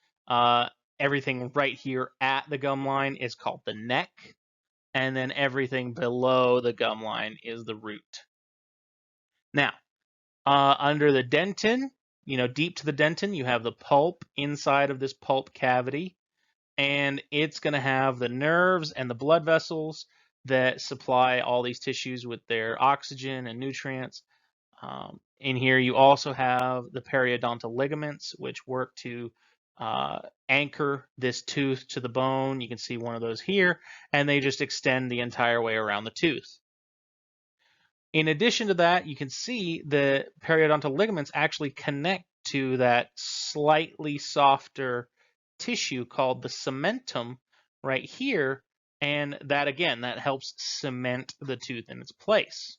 Everything right here at the gum line is called the neck. And then everything below the gum line is the root. Now, under the dentin, deep to the dentin, you have the pulp inside of this pulp cavity. And it's going to have the nerves and the blood vessels that supply all these tissues with their oxygen and nutrients. In here, you also have the periodontal ligaments, which work to anchor this tooth to the bone. You can see one of those here, and they just extend the entire way around the tooth. In addition to that, you can see the periodontal ligaments actually connect to that slightly softer tissue called the cementum right here, and that again, that helps cement the tooth in its place.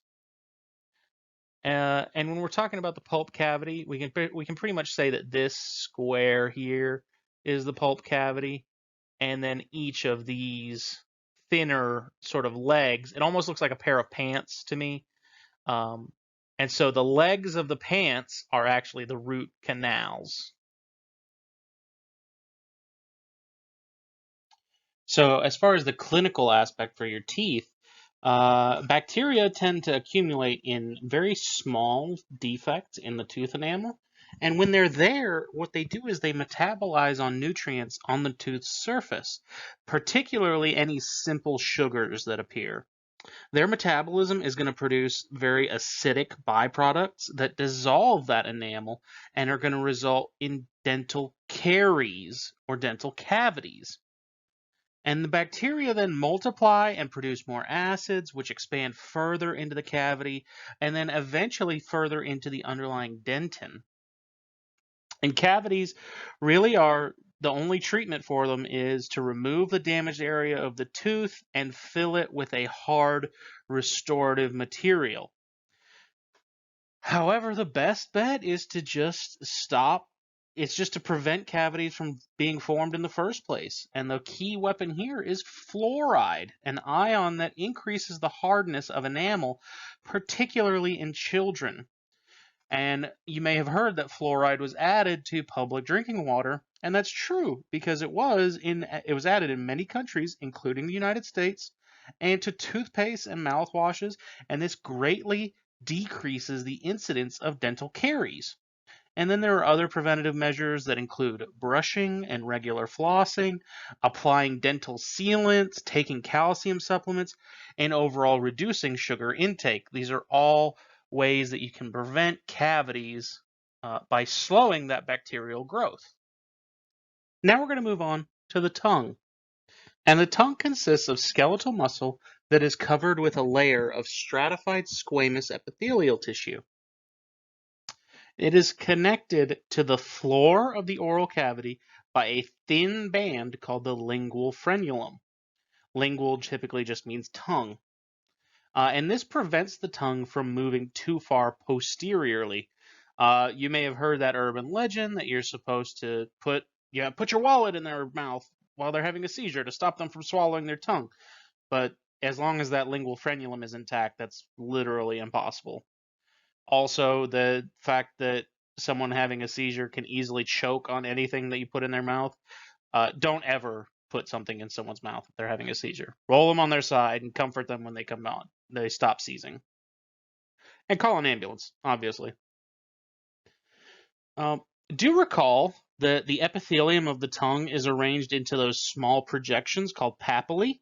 And when we're talking about the pulp cavity, we can pretty much say that this square here is the pulp cavity, and then each of these thinner sort of legs, it almost looks like a pair of pants to me. And so the legs of the pants are actually the root canals. So as far as the clinical aspect for your teeth, bacteria tend to accumulate in very small defects in the tooth enamel. And when they're there, what they do is they metabolize on nutrients on the tooth's surface, particularly any simple sugars that appear. Their metabolism is going to produce very acidic byproducts that dissolve that enamel and are going to result in dental caries or dental cavities. And the bacteria then multiply and produce more acids, which expand further into the cavity and then eventually further into the underlying dentin. And cavities really are the only treatment for them is to remove the damaged area of the tooth and fill it with a hard restorative material. However, the best bet is to just stop. It's just to prevent cavities from being formed in the first place. And the key weapon here is fluoride, an ion that increases the hardness of enamel, particularly in children. And you may have heard that fluoride was added to public drinking water, and that's true because it was added in many countries, including the United States, and to toothpaste and mouthwashes, and this greatly decreases the incidence of dental caries. And then there are other preventative measures that include brushing and regular flossing, applying dental sealants, taking calcium supplements, and overall reducing sugar intake. These are all ways that you can prevent cavities by slowing that bacterial growth. Now we're going to move on to the tongue. And the tongue consists of skeletal muscle that is covered with a layer of stratified squamous epithelial tissue. It is connected to the floor of the oral cavity by a thin band called the lingual frenulum. Lingual typically just means tongue. And this prevents the tongue from moving too far posteriorly. You may have heard that urban legend that you're supposed to put your wallet in their mouth while they're having a seizure to stop them from swallowing their tongue. But as long as that lingual frenulum is intact, that's literally impossible. Also, the fact that someone having a seizure can easily choke on anything that you put in their mouth. Don't ever put something in someone's mouth if they're having a seizure. Roll them on their side and comfort them when they stop seizing. And call an ambulance, obviously. Do recall that the epithelium of the tongue is arranged into those small projections called papillae.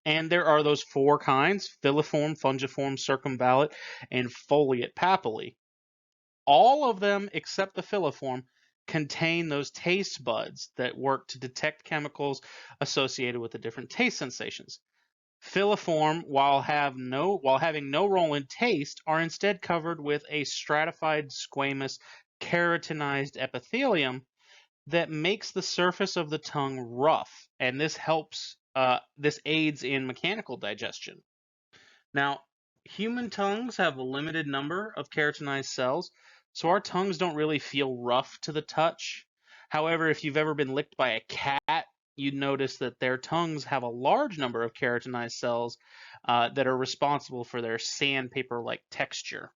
And there are those four kinds: filiform, fungiform, circumvallate, and foliate papillae. All of them, except the filiform, contain those taste buds that work to detect chemicals associated with the different taste sensations. Filiform, while having no role in taste, are instead covered with a stratified squamous keratinized epithelium that makes the surface of the tongue rough, and this aids in mechanical digestion. Now, human tongues have a limited number of keratinized cells, so our tongues don't really feel rough to the touch. However, if you've ever been licked by a cat, you'd notice that their tongues have a large number of keratinized cells that are responsible for their sandpaper-like texture.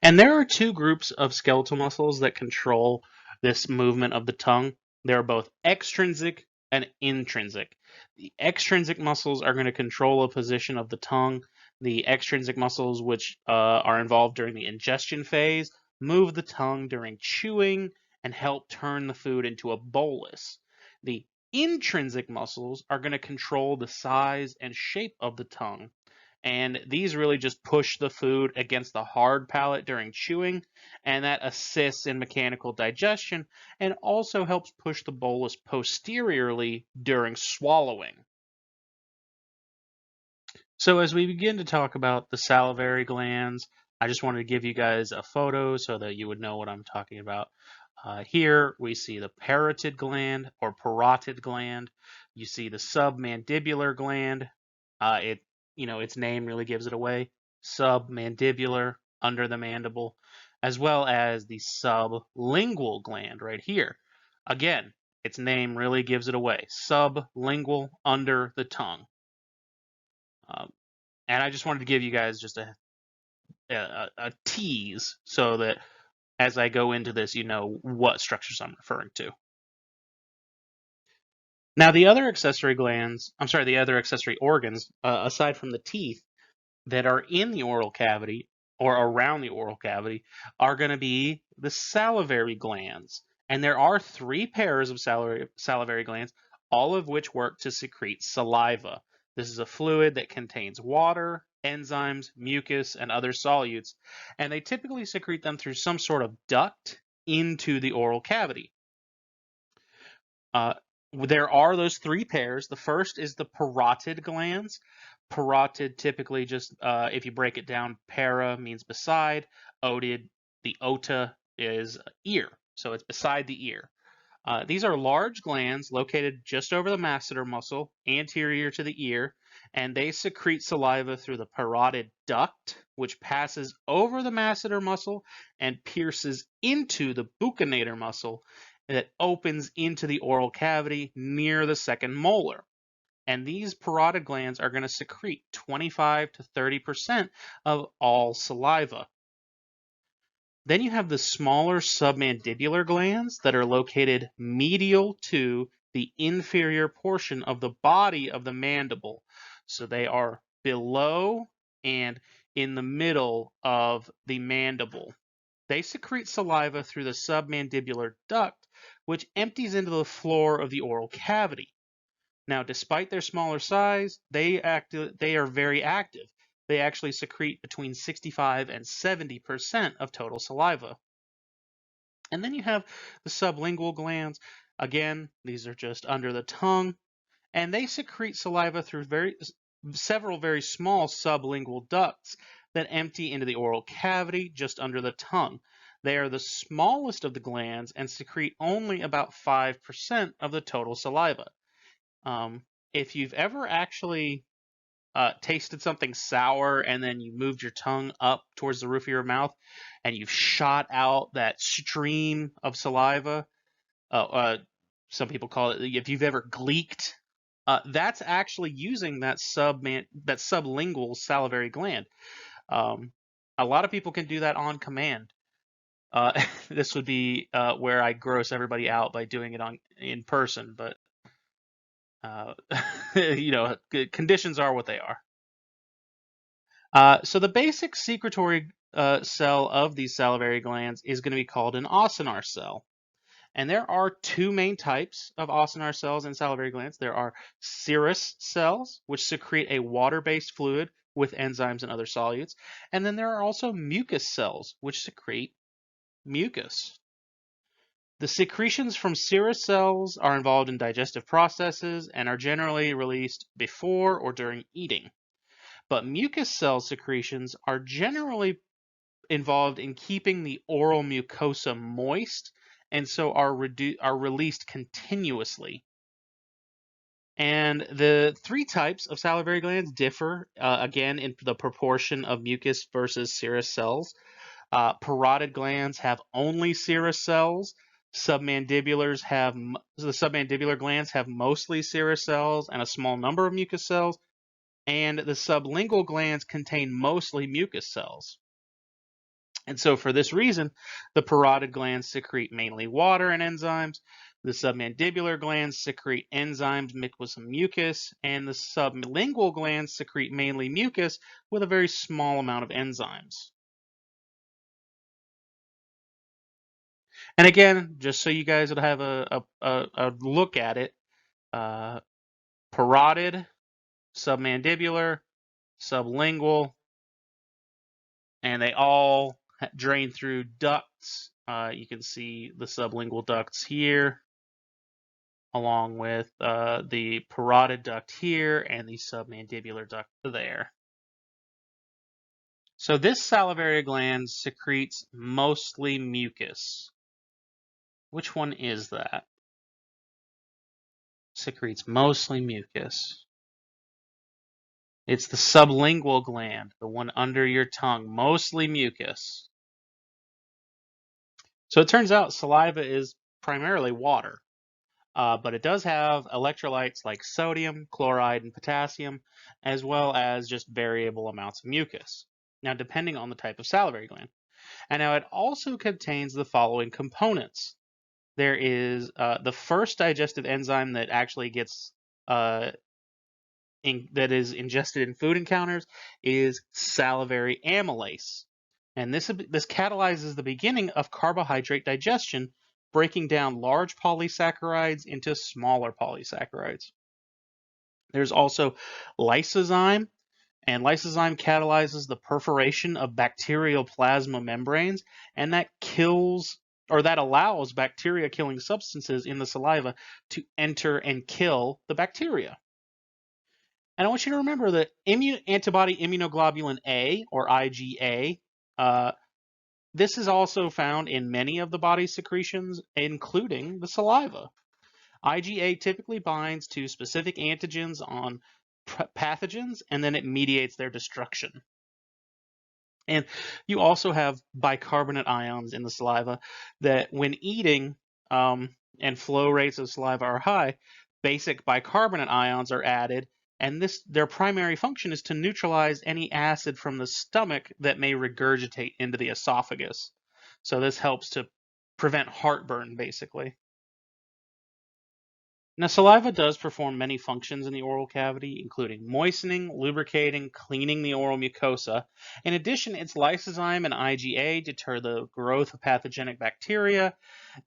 And there are two groups of skeletal muscles that control this movement of the tongue. They're both extrinsic and intrinsic. The extrinsic muscles are going to control a position of the tongue. The extrinsic muscles, which are involved during the ingestion phase, move the tongue during chewing and help turn the food into a bolus. The intrinsic muscles are going to control the size and shape of the tongue. And these really just push the food against the hard palate during chewing, and that assists in mechanical digestion and also helps push the bolus posteriorly during swallowing. So as we begin to talk about the salivary glands, I just wanted to give you guys a photo so that you would know what I'm talking about. Here we see the parotid gland or parotid gland. You see the submandibular gland. Its name really gives it away. Submandibular, under the mandible, as well as the sublingual gland right here. Again, its name really gives it away. Sublingual, under the tongue. And I just wanted to give you guys just a tease so that as I go into this, you know what structures I'm referring to. Now, the other accessory organs, aside from the teeth, that are in the oral cavity or around the oral cavity are going to be the salivary glands. And there are three pairs of salivary glands, all of which work to secrete saliva. This is a fluid that contains water, enzymes, mucus, and other solutes, and they typically secrete them through some sort of duct into the oral cavity. There are those three pairs. The first is the parotid glands. Parotid typically just, if you break it down, para means beside, otid, the ota is ear. So it's beside the ear. These are large glands located just over the masseter muscle, anterior to the ear, and they secrete saliva through the parotid duct, which passes over the masseter muscle and pierces into the buccinator muscle that opens into the oral cavity near the second molar. And these parotid glands are going to secrete 25 to 30% of all saliva. Then you have the smaller submandibular glands that are located medial to the inferior portion of the body of the mandible. So they are below and in the middle of the mandible. They secrete saliva through the submandibular duct, which empties into the floor of the oral cavity. Now, despite their smaller size, they are very active. They actually secrete between 65 and 70% of total saliva. And then you have the sublingual glands. Again, these are just under the tongue, and they secrete saliva through several very small sublingual ducts that empty into the oral cavity just under the tongue. They are the smallest of the glands and secrete only about 5% of the total saliva. If you've ever actually tasted something sour and then you moved your tongue up towards the roof of your mouth and you've shot out that stream of saliva, some people call it, if you've ever gleeked, that's actually using that sublingual salivary gland. A lot of people can do that on command. This would be where I gross everybody out by doing it in person, but conditions are what they are. So the basic secretory cell of these salivary glands is going to be called an acinar cell. And there are two main types of acinar cells in salivary glands. There are serous cells, which secrete a water-based fluid with enzymes and other solutes. And then there are also mucus cells, which secrete mucus. The secretions from serous cells are involved in digestive processes and are generally released before or during eating. But mucus cell secretions are generally involved in keeping the oral mucosa moist and so are released continuously. And the three types of salivary glands differ, again, in the proportion of mucus versus serous cells. Parotid glands have only serous cells. The submandibular glands have mostly serous cells and a small number of mucus cells, and the sublingual glands contain mostly mucus cells. And so for this reason, the parotid glands secrete mainly water and enzymes, the submandibular glands secrete enzymes mixed with some mucus, and the sublingual glands secrete mainly mucus with a very small amount of enzymes. And again, just so you guys would have a look at it, parotid, submandibular, sublingual, and they all drain through ducts. You can see the sublingual ducts here, along with the parotid duct here and the submandibular duct there. So this salivary gland secretes mostly mucus. Which one is that? Secretes mostly mucus. It's the sublingual gland, the one under your tongue, mostly mucus. So it turns out saliva is primarily water, but it does have electrolytes like sodium, chloride, and potassium, as well as just variable amounts of mucus. Now, depending on the type of salivary gland. And now it also contains the following components. There is the first digestive enzyme that actually gets that is ingested in food encounters is salivary amylase. And this catalyzes the beginning of carbohydrate digestion, breaking down large polysaccharides into smaller polysaccharides. There's also lysozyme, and lysozyme catalyzes the perforation of bacterial plasma membranes, and that allows bacteria killing substances in the saliva to enter and kill the bacteria. And I want you to remember that antibody immunoglobulin A, or IgA, This is also found in many of the body's secretions, including the saliva. IgA typically binds to specific antigens on pathogens, and then it mediates their destruction. And you also have bicarbonate ions in the saliva that, when eating and flow rates of saliva are high, basic bicarbonate ions are added, and their primary function is to neutralize any acid from the stomach that may regurgitate into the esophagus. So this helps to prevent heartburn, basically. Now, saliva does perform many functions in the oral cavity, including moistening, lubricating, cleaning the oral mucosa. In addition, its lysozyme and IgA deter the growth of pathogenic bacteria,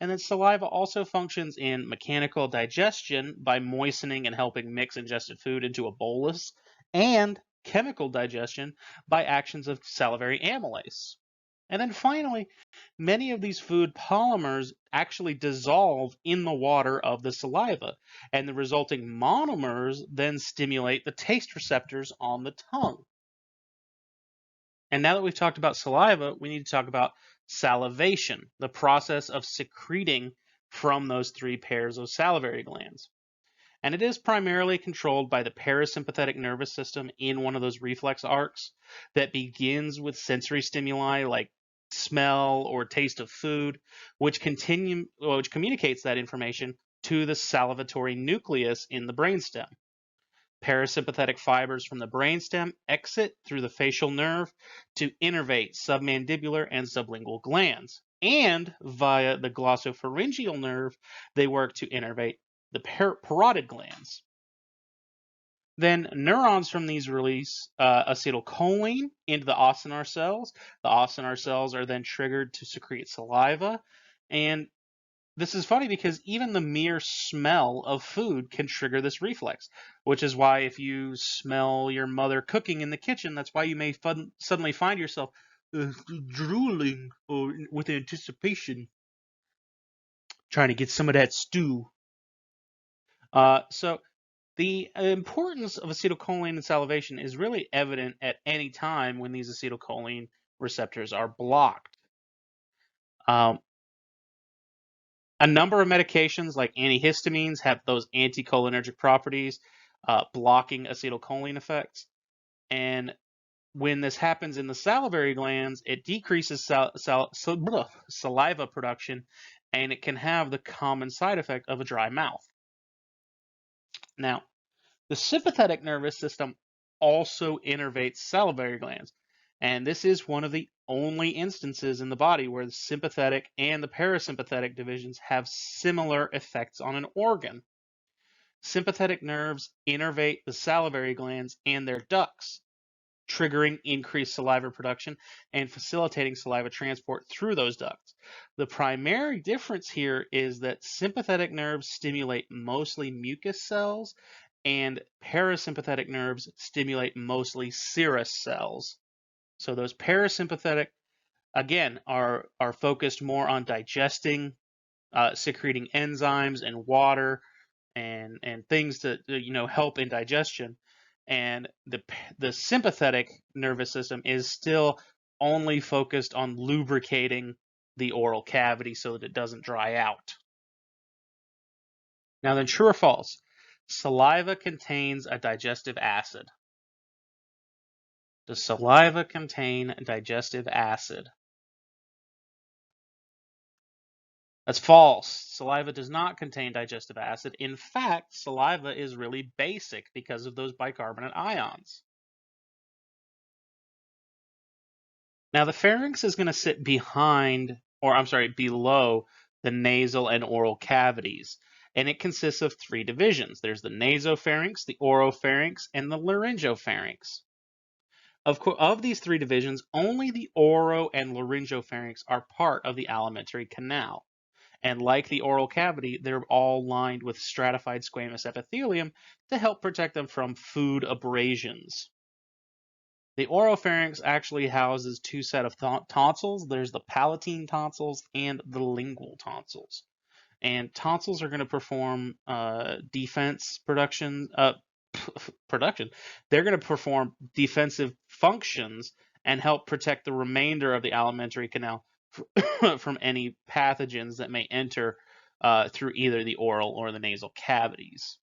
and then saliva also functions in mechanical digestion by moistening and helping mix ingested food into a bolus, and chemical digestion by actions of salivary amylase. And then finally, many of these food polymers actually dissolve in the water of the saliva, and the resulting monomers then stimulate the taste receptors on the tongue. And now that we've talked about saliva, we need to talk about salivation, the process of secreting from those three pairs of salivary glands. And it is primarily controlled by the parasympathetic nervous system in one of those reflex arcs that begins with sensory stimuli like smell or taste of food, which communicates that information to the salivatory nucleus in the brainstem. Parasympathetic fibers from the brainstem exit through the facial nerve to innervate submandibular and sublingual glands. And via the glossopharyngeal nerve, they work to innervate the parotid glands. Then neurons from these release acetylcholine into the ostinar cells. The ostinar cells are then triggered to secrete saliva. And this is funny because even the mere smell of food can trigger this reflex, which is why if you smell your mother cooking in the kitchen, that's why you may suddenly find yourself drooling or with anticipation, trying to get some of that stew. So the importance of acetylcholine in salivation is really evident at any time when these acetylcholine receptors are blocked. Um, a number of medications like antihistamines have those anticholinergic properties, blocking acetylcholine effects. And when this happens in the salivary glands, it decreases saliva production, and it can have the common side effect of a dry mouth. Now, the sympathetic nervous system also innervates salivary glands, and this is one of the only instances in the body where the sympathetic and the parasympathetic divisions have similar effects on an organ. Sympathetic nerves innervate the salivary glands and their ducts, triggering increased saliva production and facilitating saliva transport through those ducts. The primary difference here is that sympathetic nerves stimulate mostly mucus cells and parasympathetic nerves stimulate mostly serous cells. So those parasympathetic, again, are focused more on digesting, secreting enzymes and water and things that help in digestion. And the sympathetic nervous system is still only focused on lubricating the oral cavity so that it doesn't dry out. Now then, true or false? Saliva contains a digestive acid. Does saliva contain digestive acid? That's false. Saliva does not contain digestive acid. In fact, saliva is really basic because of those bicarbonate ions. Now, the pharynx is going to sit below the nasal and oral cavities, and it consists of three divisions. There's the nasopharynx, the oropharynx, and the laryngopharynx. Of these three divisions, only the oro and laryngopharynx are part of the alimentary canal. And like the oral cavity, they're all lined with stratified squamous epithelium to help protect them from food abrasions. The oropharynx actually houses two sets of tonsils. There's the palatine tonsils and the lingual tonsils. And tonsils are going to perform defense production. They're going to perform defensive functions and help protect the remainder of the alimentary canal from any pathogens that may enter through either the oral or the nasal cavities.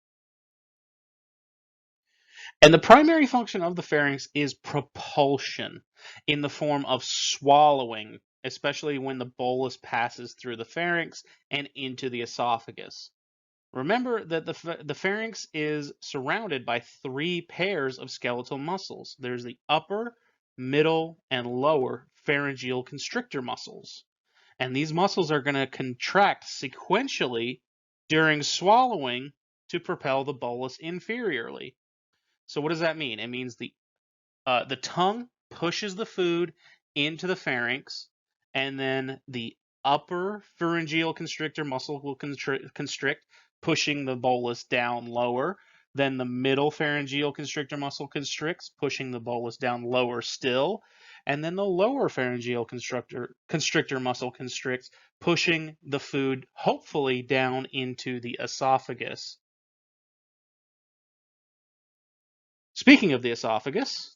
And the primary function of the pharynx is propulsion in the form of swallowing, especially when the bolus passes through the pharynx and into the esophagus. Remember that the pharynx is surrounded by three pairs of skeletal muscles. There's the upper, middle, and lower pharyngeal constrictor muscles. And these muscles are going to contract sequentially during swallowing to propel the bolus inferiorly. So what does that mean? It means the tongue pushes the food into the pharynx, and then the upper pharyngeal constrictor muscle will constrict, pushing the bolus down lower. Then the middle pharyngeal constrictor muscle constricts, pushing the bolus down lower still. And then the lower pharyngeal constrictor muscle constricts, pushing the food hopefully down into the esophagus. Speaking of the esophagus,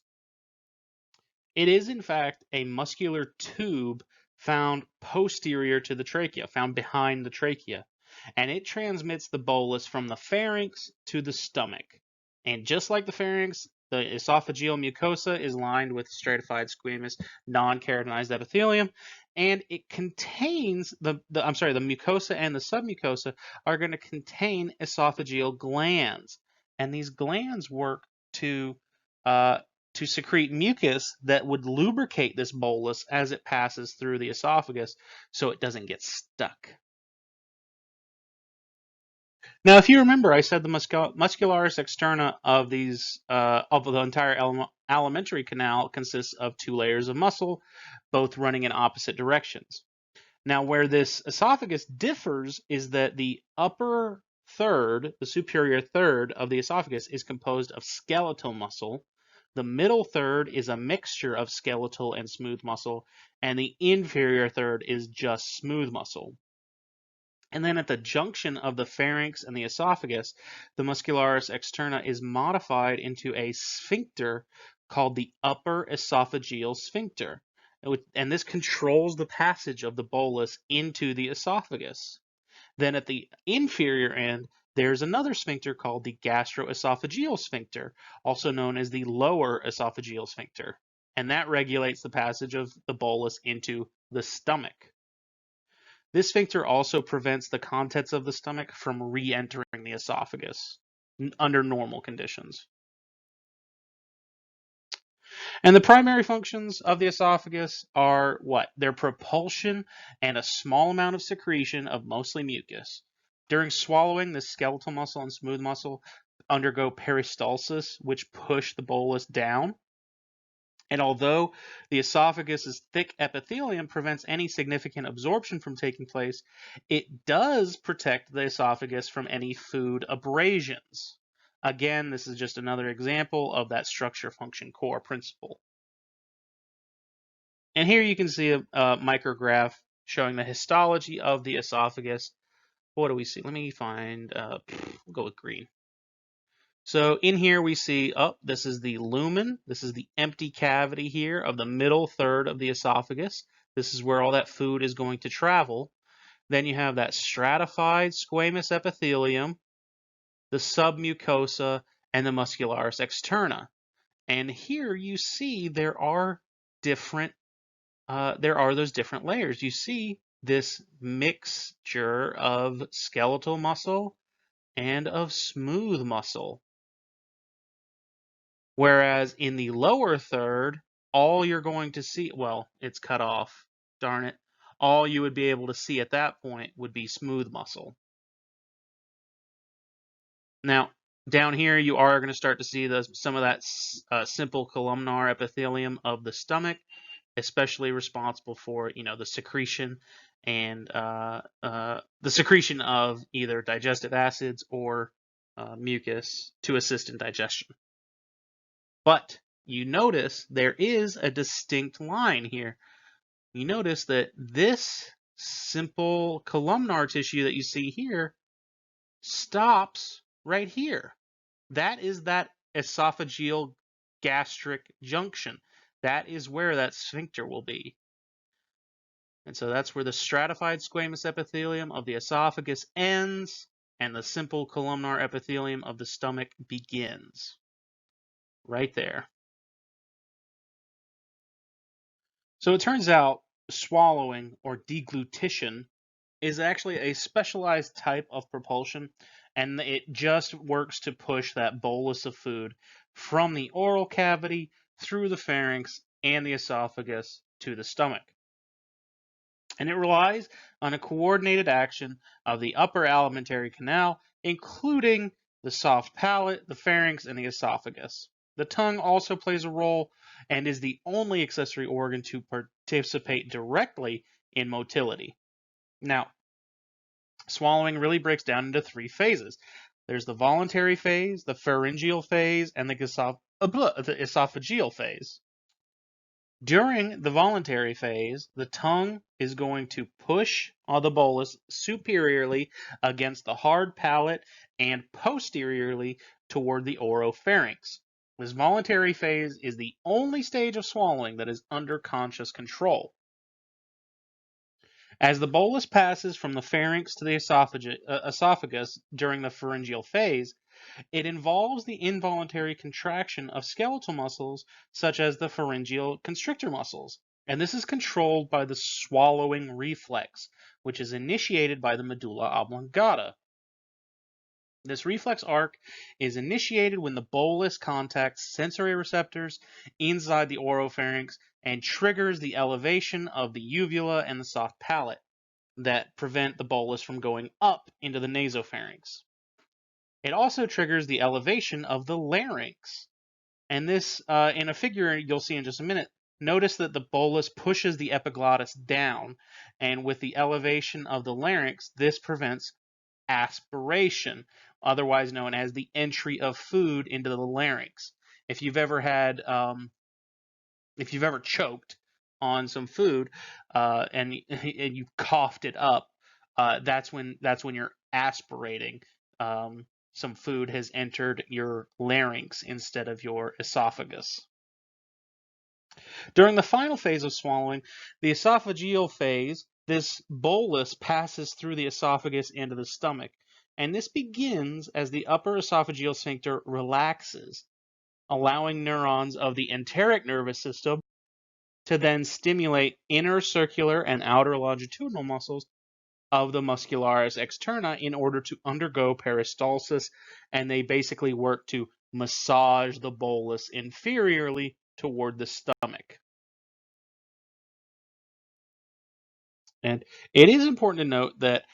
it is in fact a muscular tube found posterior to the trachea, found behind the trachea, and it transmits the bolus from the pharynx to the stomach. And just like the pharynx, the esophageal mucosa is lined with stratified squamous non-keratinized epithelium, and it contains the mucosa and the submucosa are going to contain esophageal glands, and these glands work to secrete mucus that would lubricate this bolus as it passes through the esophagus so it doesn't get stuck. Now, if you remember, I said the muscularis externa of the entire alimentary canal consists of two layers of muscle, both running in opposite directions. Now, where this esophagus differs is that the upper third, the superior third of the esophagus, is composed of skeletal muscle. The middle third is a mixture of skeletal and smooth muscle, and the inferior third is just smooth muscle. And then at the junction of the pharynx and the esophagus, the muscularis externa is modified into a sphincter called the upper esophageal sphincter. And this controls the passage of the bolus into the esophagus. Then at the inferior end, there's another sphincter called the gastroesophageal sphincter, also known as the lower esophageal sphincter. And that regulates the passage of the bolus into the stomach. This sphincter also prevents the contents of the stomach from re-entering the esophagus under normal conditions. And the primary functions of the esophagus are what? Their propulsion and a small amount of secretion of mostly mucus. During swallowing, the skeletal muscle and smooth muscle undergo peristalsis, which push the bolus down. And although the esophagus' thick epithelium prevents any significant absorption from taking place, it does protect the esophagus from any food abrasions. Again, this is just another example of that structure-function core principle. And here you can see a micrograph showing the histology of the esophagus. What do we see? Let me find, we'll go with green. So in here we see, this is the lumen. This is the empty cavity here of the middle third of the esophagus. This is where all that food is going to travel. Then you have that stratified squamous epithelium, the submucosa, and the muscularis externa. And here you see there are those different layers. You see this mixture of skeletal muscle and of smooth muscle. Whereas in the lower third, all you're going to see, well, it's cut off, darn it. All you would be able to see at that point would be smooth muscle. Now, down here, you are going to start to see some of that simple columnar epithelium of the stomach, especially responsible for, the secretion and the secretion of either digestive acids or mucus to assist in digestion. But you notice there is a distinct line here. You notice that this simple columnar tissue that you see here stops right here. That is that esophageal gastric junction. That is where that sphincter will be. And so that's where the stratified squamous epithelium of the esophagus ends and the simple columnar epithelium of the stomach begins. Right there. So it turns out swallowing or deglutition is actually a specialized type of propulsion, and it just works to push that bolus of food from the oral cavity through the pharynx and the esophagus to the stomach. And it relies on a coordinated action of the upper alimentary canal, including the soft palate, the pharynx, and the esophagus. The tongue also plays a role and is the only accessory organ to participate directly in motility. Now, swallowing really breaks down into three phases. There's the voluntary phase, the pharyngeal phase, and the esophageal phase. During the voluntary phase, the tongue is going to push the bolus superiorly against the hard palate and posteriorly toward the oropharynx. This voluntary phase is the only stage of swallowing that is under conscious control. As the bolus passes from the pharynx to the esophagus during the pharyngeal phase, it involves the involuntary contraction of skeletal muscles such as the pharyngeal constrictor muscles, and this is controlled by the swallowing reflex, which is initiated by the medulla oblongata. This reflex arc is initiated when the bolus contacts sensory receptors inside the oropharynx and triggers the elevation of the uvula and the soft palate that prevent the bolus from going up into the nasopharynx. It also triggers the elevation of the larynx. And this, in a figure you'll see in just a minute, notice that the bolus pushes the epiglottis down, and with the elevation of the larynx, this prevents aspiration, otherwise known as the entry of food into the larynx. If you've ever had, if you've ever choked on some food and you coughed it up, that's when you're aspirating. Some food has entered your larynx instead of your esophagus. During the final phase of swallowing, the esophageal phase, this bolus passes through the esophagus into the stomach, and this begins as the upper esophageal sphincter relaxes, allowing neurons of the enteric nervous system to then stimulate inner circular and outer longitudinal muscles of the muscularis externa in order to undergo peristalsis, and they basically work to massage the bolus inferiorly toward the stomach. And it is important to note that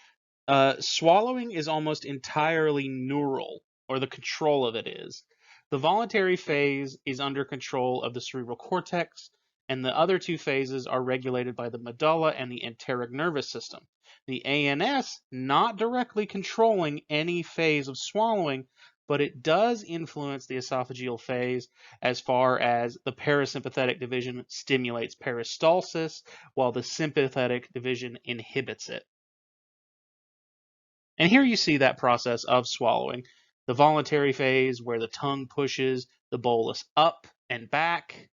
swallowing is almost entirely neural, or the control of it is. The voluntary phase is under control of the cerebral cortex, and the other two phases are regulated by the medulla and the enteric nervous system. The ANS not directly controlling any phase of swallowing, but it does influence the esophageal phase as far as the parasympathetic division stimulates peristalsis, while the sympathetic division inhibits it. And here you see that process of swallowing. The voluntary phase where the tongue pushes the bolus up and back.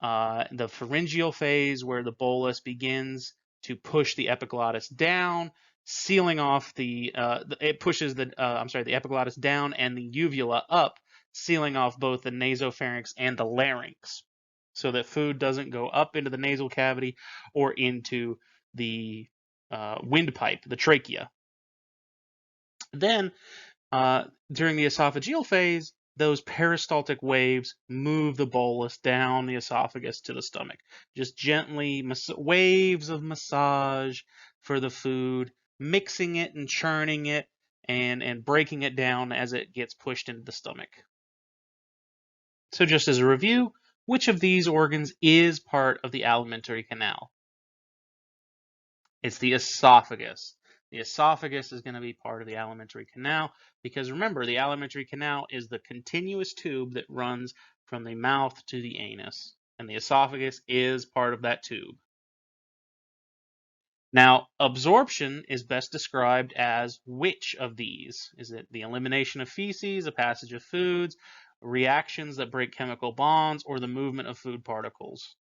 The pharyngeal phase where the bolus begins to push the epiglottis down, sealing off it pushes the epiglottis down and the uvula up, sealing off both the nasopharynx and the larynx, so that food doesn't go up into the nasal cavity or into the windpipe, the trachea. Then, during the esophageal phase, those peristaltic waves move the bolus down the esophagus to the stomach. Just gently, waves of massage for the food, mixing it and churning it and breaking it down as it gets pushed into the stomach. So just as a review, which of these organs is part of the alimentary canal? It's the esophagus. The esophagus is going to be part of the alimentary canal because remember, the alimentary canal is the continuous tube that runs from the mouth to the anus, and the esophagus is part of that tube. Now, absorption is best described as which of these? Is it the elimination of feces, a passage of foods, reactions that break chemical bonds, or the movement of food particles?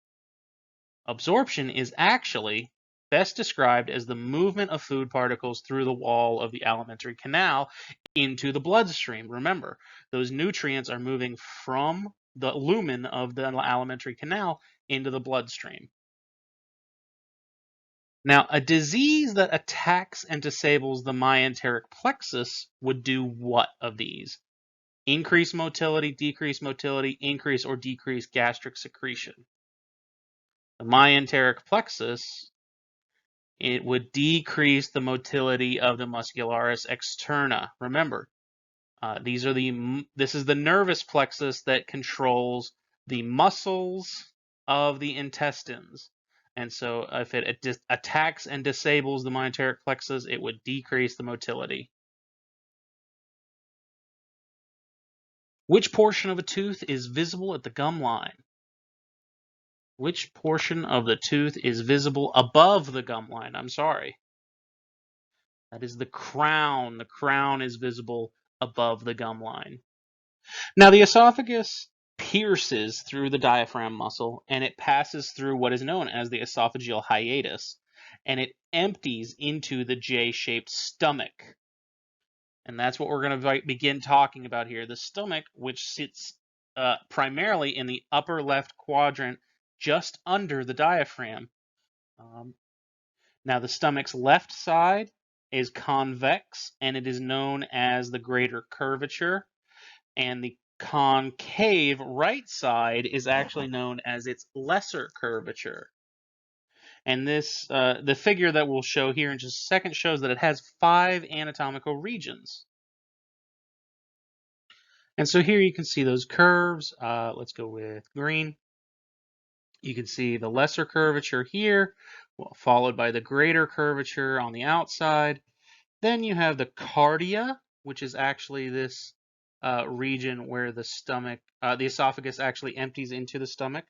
Absorption is actually best described as the movement of food particles through the wall of the alimentary canal into the bloodstream. Remember, those nutrients are moving from the lumen of the alimentary canal into the bloodstream. Now, a disease that attacks and disables the myenteric plexus would do what of these? Increase motility, decrease motility, increase or decrease gastric secretion. The myenteric plexus, it would decrease the motility of the muscularis externa. Remember, this is the nervous plexus that controls the muscles of the intestines. And so if it attacks and disables the myenteric plexus, it would decrease the motility. Which portion of a tooth is visible at the gum line? Which portion of the tooth is visible above the gum line? I'm sorry. That is the crown. The crown is visible above the gum line. Now, the esophagus pierces through the diaphragm muscle, and it passes through what is known as the esophageal hiatus, and it empties into the J-shaped stomach. And that's what we're going to begin talking about here. The stomach, which sits primarily in the upper left quadrant, just under the diaphragm. Now, the stomach's left side is convex, and it is known as the greater curvature, and the concave right side is actually known as its lesser curvature. And this, the figure that we'll show here in just a second shows that it has 5 anatomical regions. And so here you can see those curves. Let's go with green. You can see the lesser curvature here, followed by the greater curvature on the outside. Then you have the cardia, which is actually this region where the stomach, the esophagus actually empties into the stomach.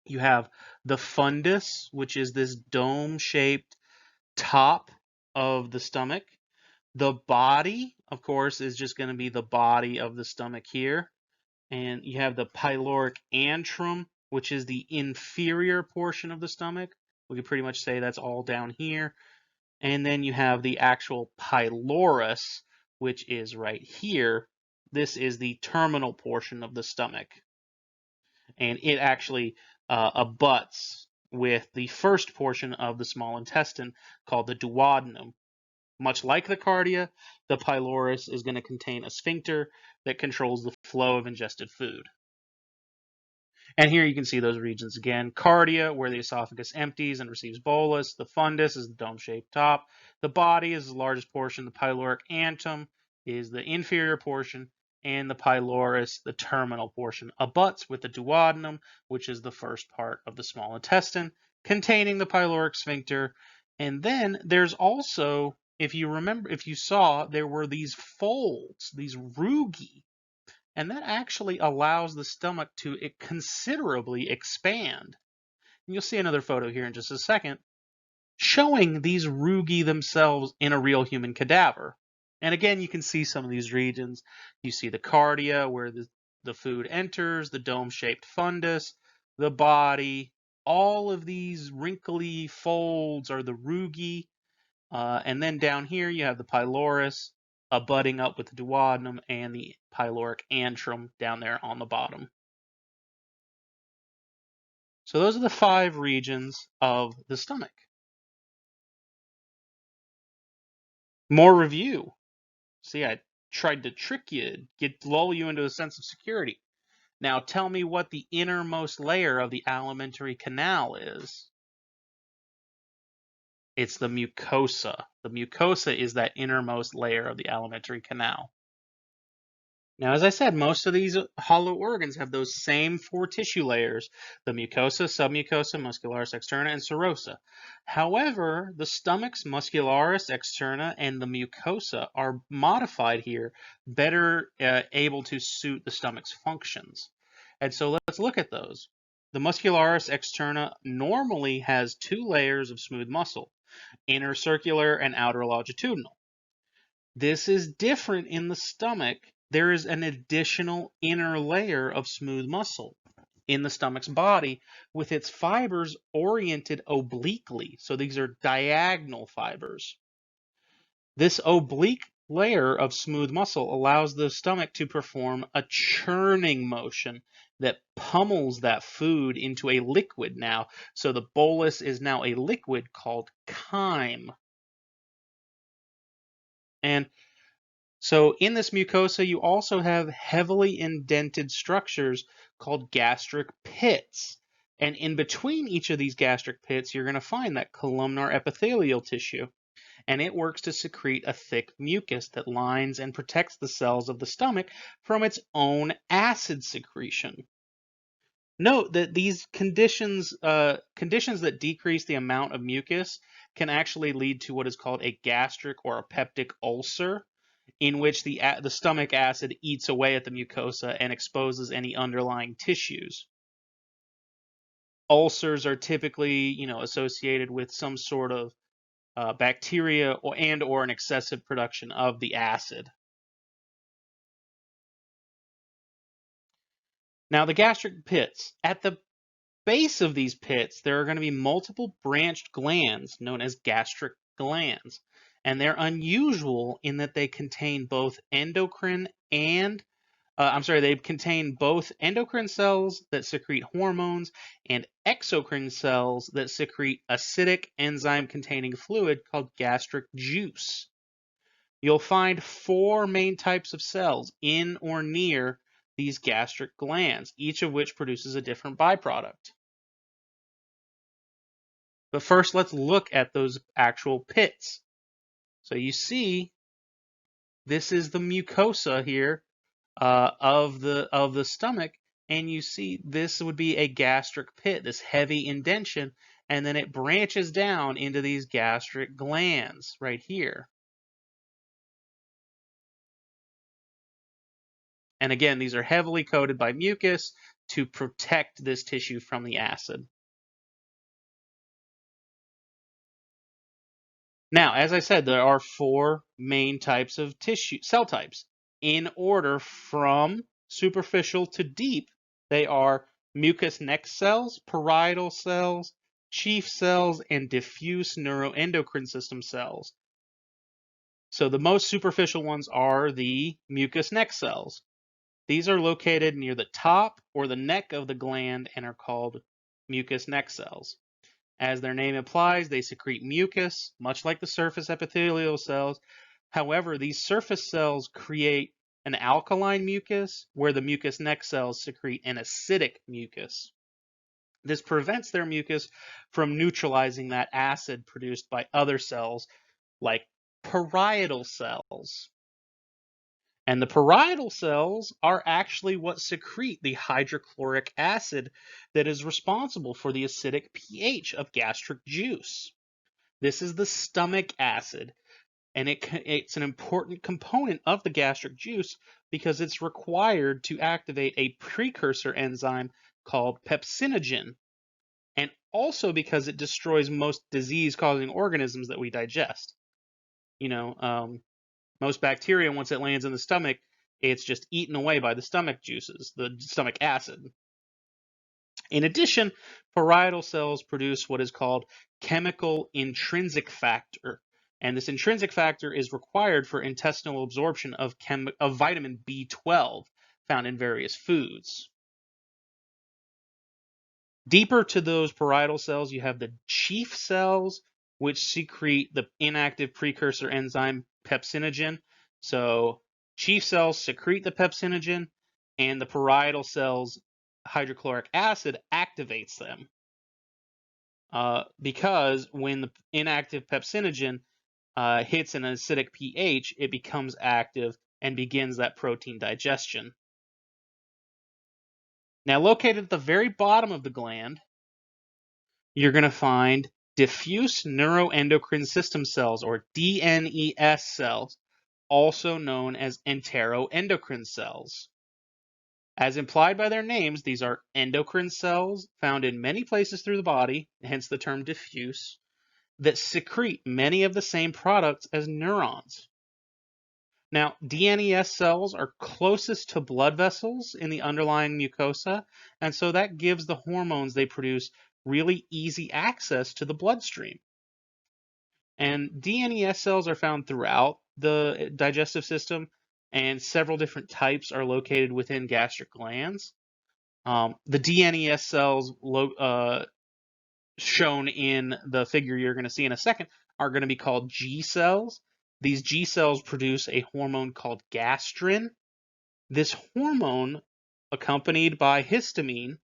You have the fundus, which is this dome-shaped top of the stomach. The body, of course, is just going to be the body of the stomach here. And you have the pyloric antrum, which is the inferior portion of the stomach. We could pretty much say that's all down here. And then you have the actual pylorus, which is right here. This is the terminal portion of the stomach. And it actually abuts with the first portion of the small intestine called the duodenum. Much like the cardia, the pylorus is going to contain a sphincter that controls the flow of ingested food. And here you can see those regions again. Cardia, where the esophagus empties and receives bolus. The fundus is the dome-shaped top. The body is the largest portion. The pyloric antrum is the inferior portion. And the pylorus, the terminal portion, abuts with the duodenum, which is the first part of the small intestine, containing the pyloric sphincter. And then there's also, if you remember, if you saw, there were these folds, these rugae, and that actually allows the stomach to considerably expand. And you'll see another photo here in just a second, showing these rugae themselves in a real human cadaver. And again, you can see some of these regions. You see the cardia, where the food enters, the dome-shaped fundus, the body. All of these wrinkly folds are the rugae. And then down here, you have the pylorus abutting up with the duodenum and the pyloric antrum down there on the bottom. So those are the 5 regions of the stomach. More review. See, I tried to trick you, lull you into a sense of security. Now tell me what the innermost layer of the alimentary canal is. It's the mucosa. The mucosa is that innermost layer of the alimentary canal. Now, as I said, most of these hollow organs have those same 4 tissue layers, the mucosa, submucosa, muscularis externa, and serosa. However, the stomach's muscularis externa and the mucosa are modified here, better able to suit the stomach's functions. And so let's look at those. The muscularis externa normally has 2 layers of smooth muscle, inner circular and outer longitudinal. This is different in the stomach. There is an additional inner layer of smooth muscle. in the stomach's body with its fibers oriented obliquely. So these are diagonal fibers. This oblique layer of smooth muscle allows the stomach to perform a churning motion that pummels that food into a liquid now. So the bolus is now a liquid called chyme. And so in this mucosa, you also have heavily indented structures called gastric pits. And in between each of these gastric pits, you're going to find that columnar epithelial tissue. And it works to secrete a thick mucus that lines and protects the cells of the stomach from its own acid secretion. Note that these conditions that decrease the amount of mucus can actually lead to what is called a gastric or a peptic ulcer, in which the stomach acid eats away at the mucosa and exposes any underlying tissues. Ulcers are typically, associated with some sort of bacteria or an excessive production of the acid. Now, the gastric pits. At the base of these pits, there are going to be multiple branched glands known as gastric glands. And they're unusual in that they contain both endocrine cells that secrete hormones and exocrine cells that secrete acidic enzyme-containing fluid called gastric juice. You'll find 4 main types of cells in or near these gastric glands, each of which produces a different byproduct. But first, let's look at those actual pits. So you see, this is the mucosa here of the stomach, and you see this would be a gastric pit, this heavy indentation, and then it branches down into these gastric glands right here. And again, these are heavily coated by mucus to protect this tissue from the acid. Now, as I said, there are 4 main types of cell types. In order from superficial to deep, they are mucous neck cells, parietal cells, chief cells, and diffuse neuroendocrine system cells. So the most superficial ones are the mucous neck cells. These are located near the top or the neck of the gland and are called mucous neck cells. As their name implies, they secrete mucus, much like the surface epithelial cells. However, these surface cells create an alkaline mucus, where the mucous neck cells secrete an acidic mucus. This prevents their mucus from neutralizing that acid produced by other cells, like parietal cells. And the parietal cells are actually what secrete the hydrochloric acid that is responsible for the acidic pH of gastric juice. This is the stomach acid, and it's an important component of the gastric juice because it's required to activate a precursor enzyme called pepsinogen, and also because it destroys most disease-causing organisms that we digest. Most bacteria, once it lands in the stomach, it's just eaten away by the stomach juices, the stomach acid. In addition, parietal cells produce what is called chemical intrinsic factor. And this intrinsic factor is required for intestinal absorption of vitamin B12 found in various foods. Deeper to those parietal cells, you have the chief cells, which secrete the inactive precursor enzyme pepsinogen. So chief cells secrete the pepsinogen, and the parietal cells' hydrochloric acid activates them. Because when the inactive pepsinogen hits an acidic pH, it becomes active and begins that protein digestion. Now, located at the very bottom of the gland, you're going to find diffuse neuroendocrine system cells, or DNES cells, also known as enteroendocrine cells. As implied by their names, these are endocrine cells found in many places through the body, hence the term diffuse, that secrete many of the same products as neurons. Now, DNES cells are closest to blood vessels in the underlying mucosa, and so that gives the hormones they produce really easy access to the bloodstream. And DNES cells are found throughout the digestive system, and several different types are located within gastric glands. The DNES cells shown in the figure you're going to see in a second are going to be called G cells. These G cells produce a hormone called gastrin. This hormone, accompanied by histamine,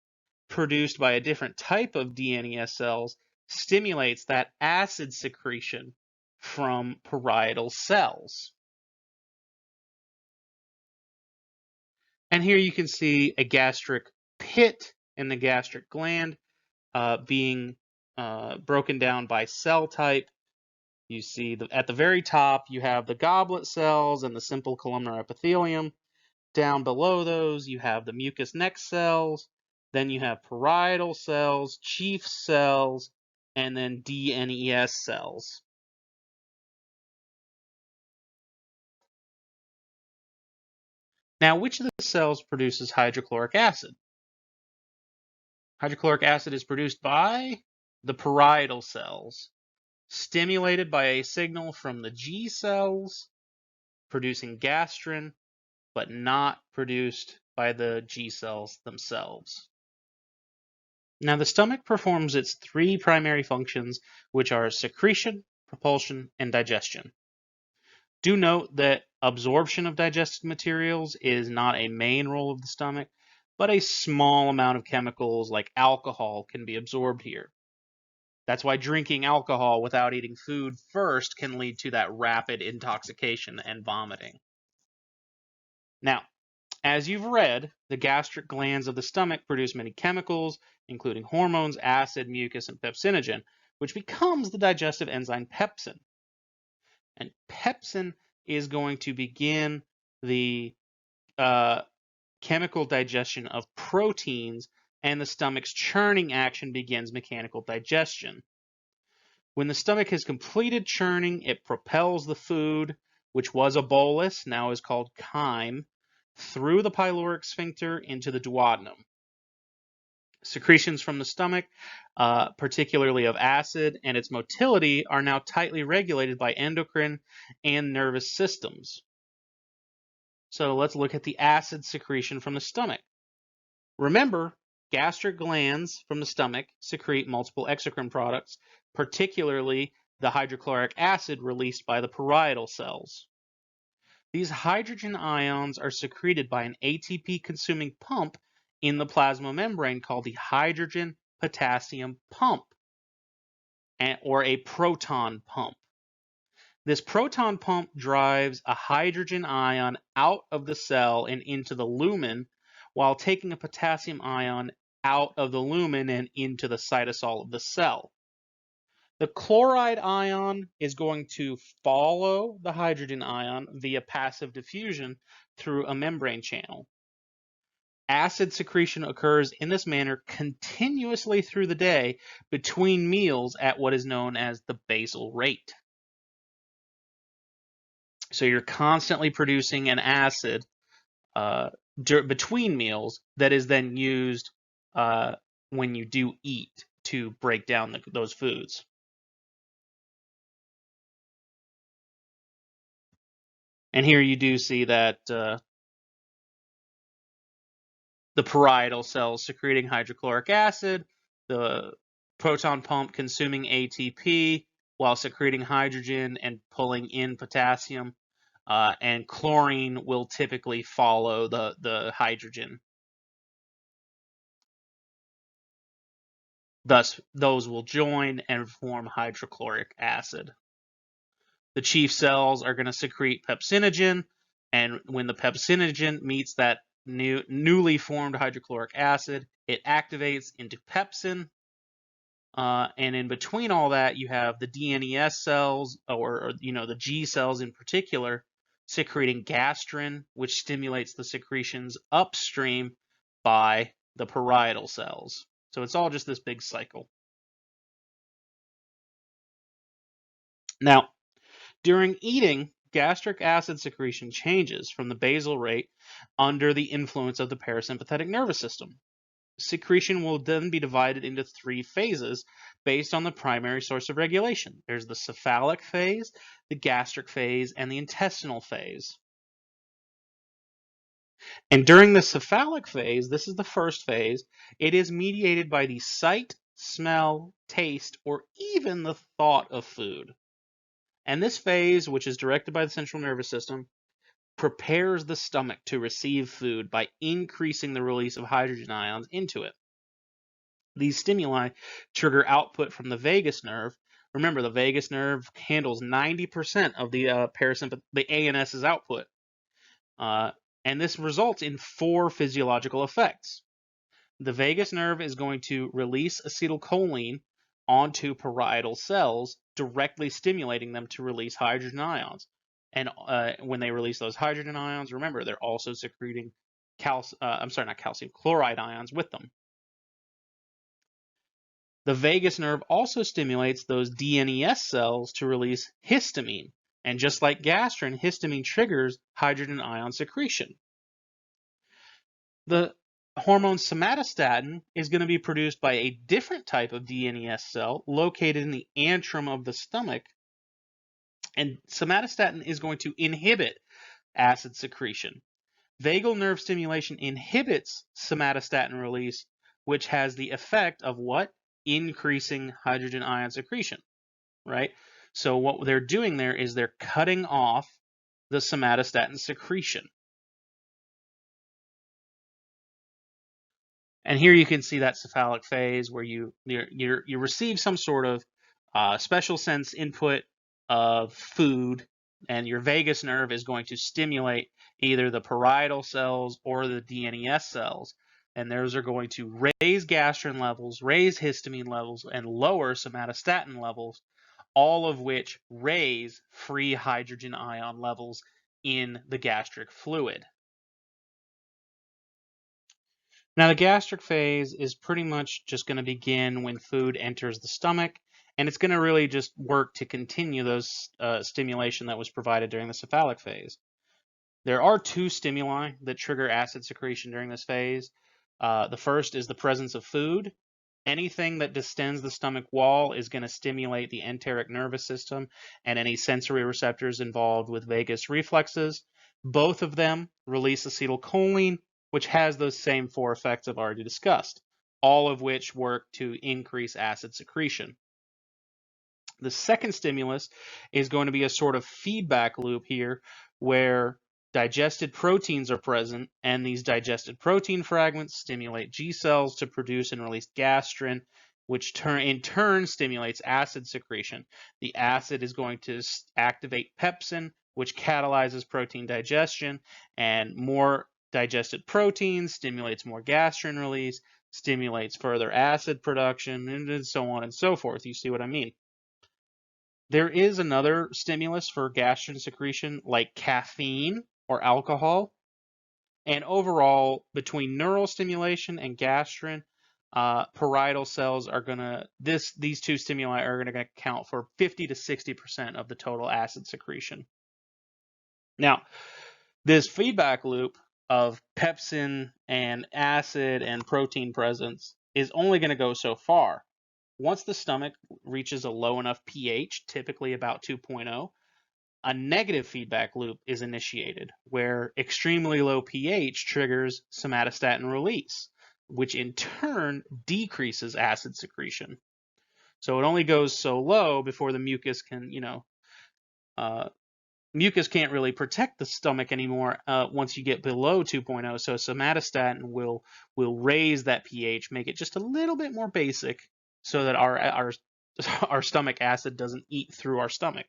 produced by a different type of DNES cells, stimulates that acid secretion from parietal cells. And here you can see a gastric pit in the gastric gland being broken down by cell type. You see at the very top, you have the goblet cells and the simple columnar epithelium. Down below those, you have the mucous neck cells. Then you have parietal cells, chief cells, and then DNES cells. Now, which of the cells produces hydrochloric acid? Hydrochloric acid is produced by the parietal cells, stimulated by a signal from the G cells, producing gastrin, but not produced by the G cells themselves. Now, the stomach performs its three primary functions, which are secretion, propulsion, and digestion. Do note that absorption of digested materials is not a main role of the stomach, but a small amount of chemicals like alcohol can be absorbed here. That's why drinking alcohol without eating food first can lead to that rapid intoxication and vomiting. Now, as you've read, the gastric glands of the stomach produce many chemicals, including hormones, acid, mucus, and pepsinogen, which becomes the digestive enzyme pepsin. And pepsin is going to begin the chemical digestion of proteins, and the stomach's churning action begins mechanical digestion. When the stomach has completed churning, it propels the food, which was a bolus, now is called chyme, through the pyloric sphincter into the duodenum. Secretions from the stomach, particularly of acid and its motility, are now tightly regulated by endocrine and nervous systems. So let's look at the acid secretion from the stomach. Remember, gastric glands from the stomach secrete multiple exocrine products, particularly the hydrochloric acid released by the parietal cells. These hydrogen ions are secreted by an ATP-consuming pump in the plasma membrane called the hydrogen potassium pump, or a proton pump. This proton pump drives a hydrogen ion out of the cell and into the lumen, while taking a potassium ion out of the lumen and into the cytosol of the cell. The chloride ion is going to follow the hydrogen ion via passive diffusion through a membrane channel. Acid secretion occurs in this manner continuously through the day between meals at what is known as the basal rate. So you're constantly producing an acid between meals that is then used when you do eat to break down those foods. And here you do see that the parietal cells secreting hydrochloric acid, the proton pump consuming ATP while secreting hydrogen and pulling in potassium, and chlorine will typically follow the hydrogen. Thus, those will join and form hydrochloric acid. The chief cells are going to secrete pepsinogen, and when the pepsinogen meets that newly formed hydrochloric acid, it activates into pepsin. And in between all that, you have the DNES cells, or the G cells in particular, secreting gastrin, which stimulates the secretions upstream by the parietal cells. So it's all just this big cycle. Now, during eating, gastric acid secretion changes from the basal rate under the influence of the parasympathetic nervous system. Secretion will then be divided into 3 phases based on the primary source of regulation. There's the cephalic phase, the gastric phase, and the intestinal phase. And during the cephalic phase, this is the first phase, it is mediated by the sight, smell, taste, or even the thought of food. And this phase, which is directed by the central nervous system, prepares the stomach to receive food by increasing the release of hydrogen ions into it. These stimuli trigger output from the vagus nerve. Remember, the vagus nerve handles 90% of the the ANS's output. And this results in 4 physiological effects. The vagus nerve is going to release acetylcholine onto parietal cells, directly stimulating them to release hydrogen ions. And when they release those hydrogen ions, remember, they're also secreting chloride ions with them. The vagus nerve also stimulates those DNES cells to release histamine. And just like gastrin, histamine triggers hydrogen ion secretion. The hormone somatostatin is going to be produced by a different type of DNES cell located in the antrum of the stomach. And somatostatin is going to inhibit acid secretion. Vagal nerve stimulation inhibits somatostatin release, which has the effect of what? Increasing hydrogen ion secretion, right? So what they're doing there is they're cutting off the somatostatin secretion. And here you can see that cephalic phase where you receive some sort of special sense input of food, and your vagus nerve is going to stimulate either the parietal cells or the DNES cells, and those are going to raise gastrin levels, raise histamine levels, and lower somatostatin levels, all of which raise free hydrogen ion levels in the gastric fluid. Now, the gastric phase is pretty much just going to begin when food enters the stomach, and it's going to really just work to continue those stimulation that was provided during the cephalic phase. There are 2 stimuli that trigger acid secretion during this phase. The first is the presence of food. Anything that distends the stomach wall is going to stimulate the enteric nervous system and any sensory receptors involved with vagus reflexes. Both of them release acetylcholine, which has those same 4 effects I've already discussed, all of which work to increase acid secretion. The second stimulus is going to be a sort of feedback loop here where digested proteins are present, and these digested protein fragments stimulate G cells to produce and release gastrin, which in turn stimulates acid secretion. The acid is going to activate pepsin, which catalyzes protein digestion, and more digested proteins stimulates more gastrin release, stimulates further acid production, and so on and so forth. You see what I mean? There is another stimulus for gastrin secretion, like caffeine or alcohol. And overall, between neural stimulation and gastrin, parietal cells are gonna these 2 stimuli are gonna account for 50 to 60% of the total acid secretion. Now, this feedback loop of pepsin and acid and protein presence is only going to go so far. Once the stomach reaches a low enough pH, typically about 2.0, a negative feedback loop is initiated, where extremely low pH triggers somatostatin release, which in turn decreases acid secretion. So it only goes so low before the mucus can, mucus can't really protect the stomach anymore once you get below 2.0. So somatostatin will raise that pH, make it just a little bit more basic, so that our stomach acid doesn't eat through our stomach.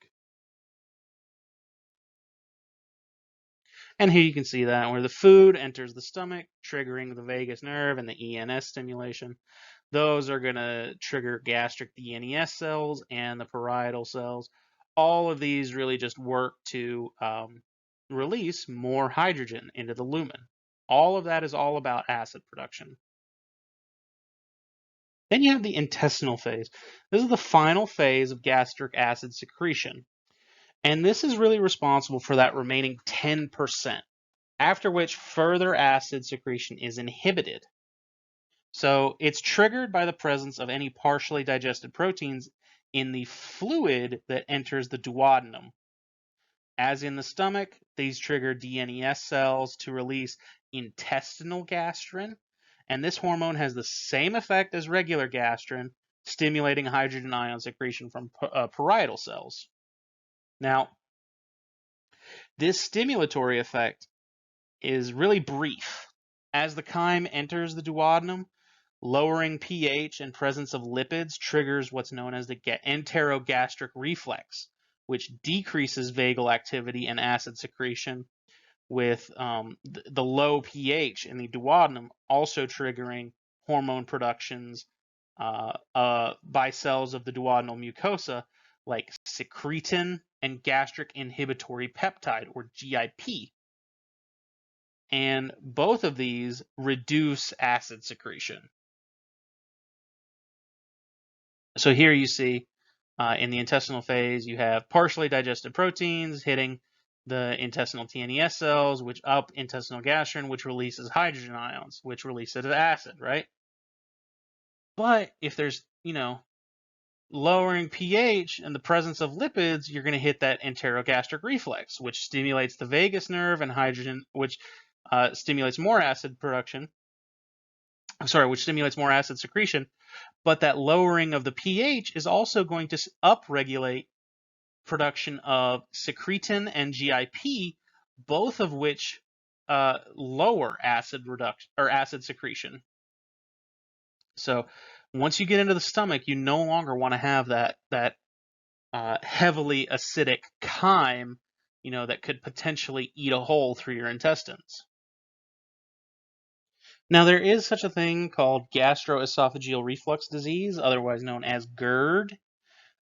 And here you can see that where the food enters the stomach, triggering the vagus nerve and the ENS stimulation. Those are going to trigger gastric DNES cells and the parietal cells. All of these really just work to release more hydrogen into the lumen. All of that is all about acid production. Then you have the intestinal phase. This is the final phase of gastric acid secretion. And this is really responsible for that remaining 10%, after which further acid secretion is inhibited. So it's triggered by the presence of any partially digested proteins in the fluid that enters the duodenum. As in the stomach, these trigger DNES cells to release intestinal gastrin, and this hormone has the same effect as regular gastrin, stimulating hydrogen ion secretion from parietal cells. Now, this stimulatory effect is really brief. As the chyme enters the duodenum, lowering pH and presence of lipids triggers what's known as the enterogastric reflex, which decreases vagal activity and acid secretion, with the low pH in the duodenum also triggering hormone productions by cells of the duodenal mucosa like secretin and gastric inhibitory peptide, or GIP. And both of these reduce acid secretion. So here you see in the intestinal phase, you have partially digested proteins hitting the intestinal TNES cells, which up intestinal gastrin, which releases hydrogen ions, which releases acid, right? But if there's, lowering pH and the presence of lipids, you're going to hit that enterogastric reflex, which stimulates the vagus nerve and hydrogen, which stimulates more acid production. Which stimulates more acid secretion. But that lowering of the pH is also going to upregulate production of secretin and GIP, both of which lower acid reduction or acid secretion. So once you get into the stomach, you no longer want to have that heavily acidic chyme, that could potentially eat a hole through your intestines. Now, there is such a thing called gastroesophageal reflux disease, otherwise known as GERD.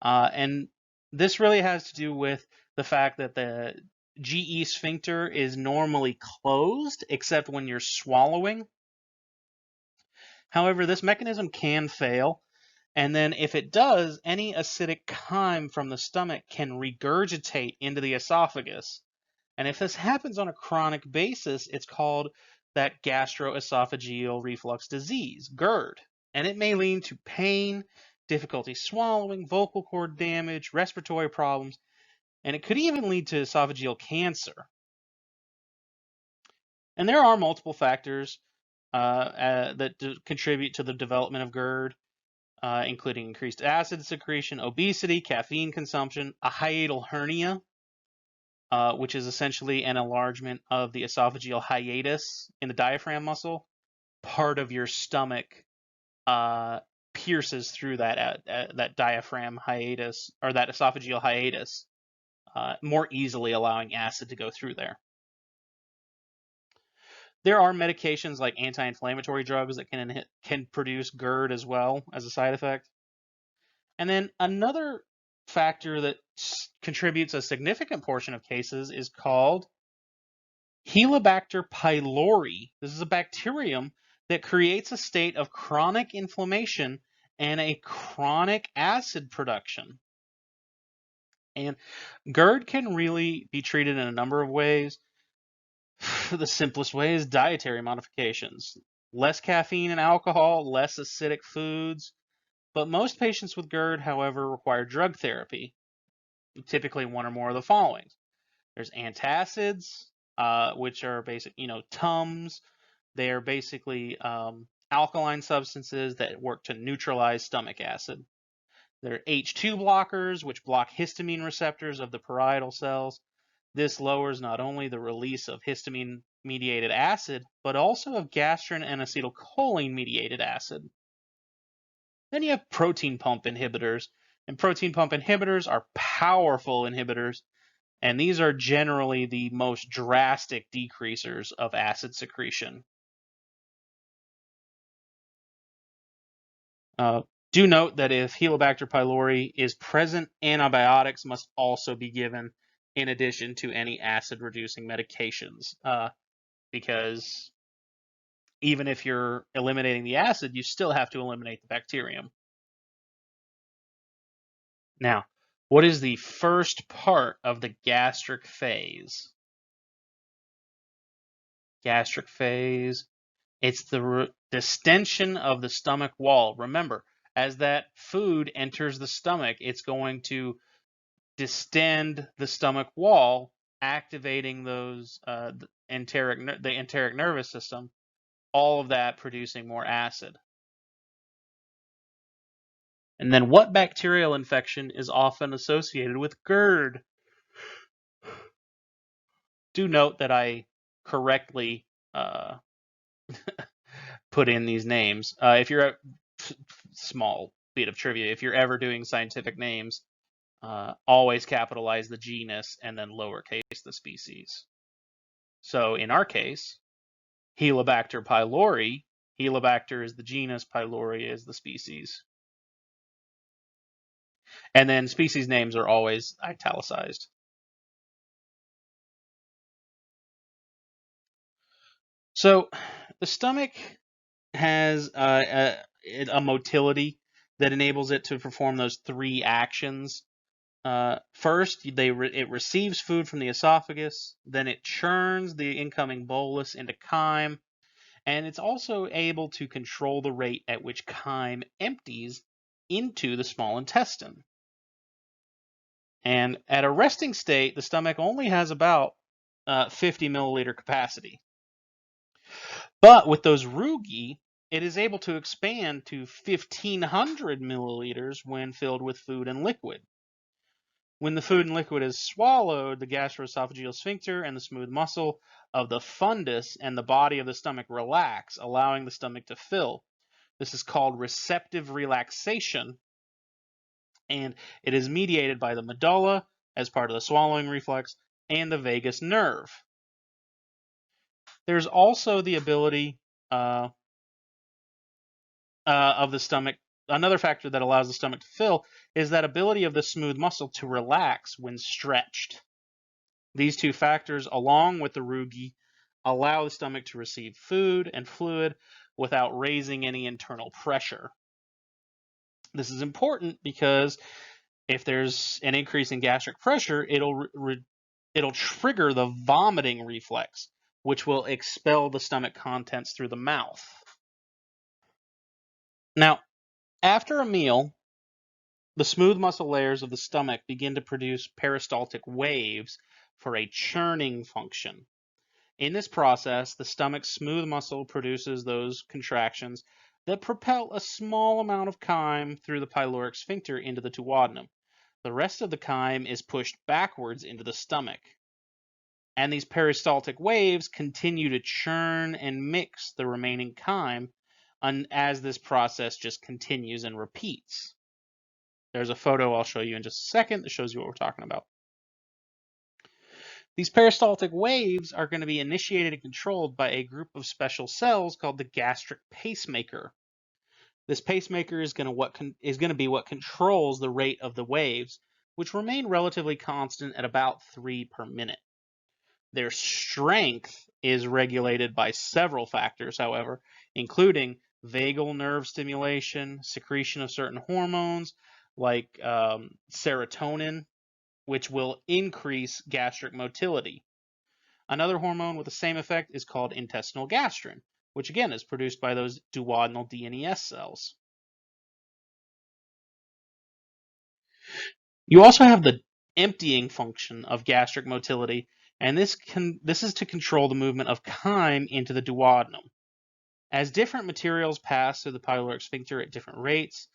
And this really has to do with the fact that the GE sphincter is normally closed, except when you're swallowing. However, this mechanism can fail. And then if it does, any acidic chyme from the stomach can regurgitate into the esophagus. And if this happens on a chronic basis, it's called that gastroesophageal reflux disease, GERD. And it may lead to pain, difficulty swallowing, vocal cord damage, respiratory problems, and it could even lead to esophageal cancer. And there are multiple factors that contribute to the development of GERD, including increased acid secretion, obesity, caffeine consumption, a hiatal hernia, which is essentially an enlargement of the esophageal hiatus in the diaphragm muscle. Part of your stomach pierces through that diaphragm hiatus, or that esophageal hiatus, more easily, allowing acid to go through there. There are medications like anti-inflammatory drugs that can produce GERD as well as a side effect. And then another factor that contributes a significant portion of cases is called Helicobacter pylori. This is a bacterium that creates a state of chronic inflammation and a chronic acid production. And GERD can really be treated in a number of ways. The simplest way is dietary modifications. Less caffeine and alcohol, less acidic foods. But most patients with GERD, however, require drug therapy. Typically one or more of the following. There's antacids, which are basic, Tums. They are basically alkaline substances that work to neutralize stomach acid. There are H2 blockers, which block histamine receptors of the parietal cells. This lowers not only the release of histamine-mediated acid, but also of gastrin and acetylcholine-mediated acid. Then you have protein pump inhibitors, and protein pump inhibitors are powerful inhibitors, and these are generally the most drastic decreasers of acid secretion. Do note that if Helicobacter pylori is present, antibiotics must also be given in addition to any acid-reducing medications, because even if you're eliminating the acid, you still have to eliminate the bacterium. Now, What is the first part of the gastric phase? Gastric phase. It's the distension of the stomach wall. Remember, as that food enters the stomach, it's going to distend the stomach wall, activating those the enteric nervous system. All of that producing more acid. And then, what bacterial infection is often associated with GERD? Do note that I correctly put in these names. If you're a small bit of trivia, if you're ever doing scientific names, always capitalize the genus and then lowercase the species. So in our case, Helicobacter pylori, Helicobacter is the genus, pylori is the species. And then species names are always italicized. So the stomach has a motility that enables it to perform those three actions. First, it receives food from the esophagus, then it churns the incoming bolus into chyme, and it's also able to control the rate at which chyme empties into the small intestine. And at a resting state, the stomach only has about 50 milliliter capacity. But with those rugae, it is able to expand to 1,500 milliliters when filled with food and liquid. When the food and liquid is swallowed, the gastroesophageal sphincter and the smooth muscle of the fundus and the body of the stomach relax, allowing the stomach to fill. This is called receptive relaxation, and it is mediated by the medulla as part of the swallowing reflex and the vagus nerve. There's also the ability of the stomach. Another factor that allows the stomach to fill is that ability of the smooth muscle to relax when stretched. These two factors, along with the rugae, allow the stomach to receive food and fluid without raising any internal pressure. This is important because if there's an increase in gastric pressure, it'll trigger the vomiting reflex, which will expel the stomach contents through the mouth. Now, after a meal, the smooth muscle layers of the stomach begin to produce peristaltic waves for a churning function. In this process, the stomach's smooth muscle produces those contractions that propel a small amount of chyme through the pyloric sphincter into the duodenum. The rest of the chyme is pushed backwards into the stomach. And these peristaltic waves continue to churn and mix the remaining chyme as this process just continues and repeats. There's a photo I'll show you in just a second that shows you what we're talking about. These peristaltic waves are going to be initiated and controlled by a group of special cells called the gastric pacemaker. This pacemaker is going to be what controls the rate of the waves, which remain relatively constant at about 3 per minute. Their strength is regulated by several factors, however, including vagal nerve stimulation, secretion of certain hormones like serotonin, which will increase gastric motility. Another hormone with the same effect is called intestinal gastrin, which again is produced by those duodenal DNES cells. You also have the emptying function of gastric motility, and this is to control the movement of chyme into the duodenum. As different materials pass through the pyloric sphincter at different rates,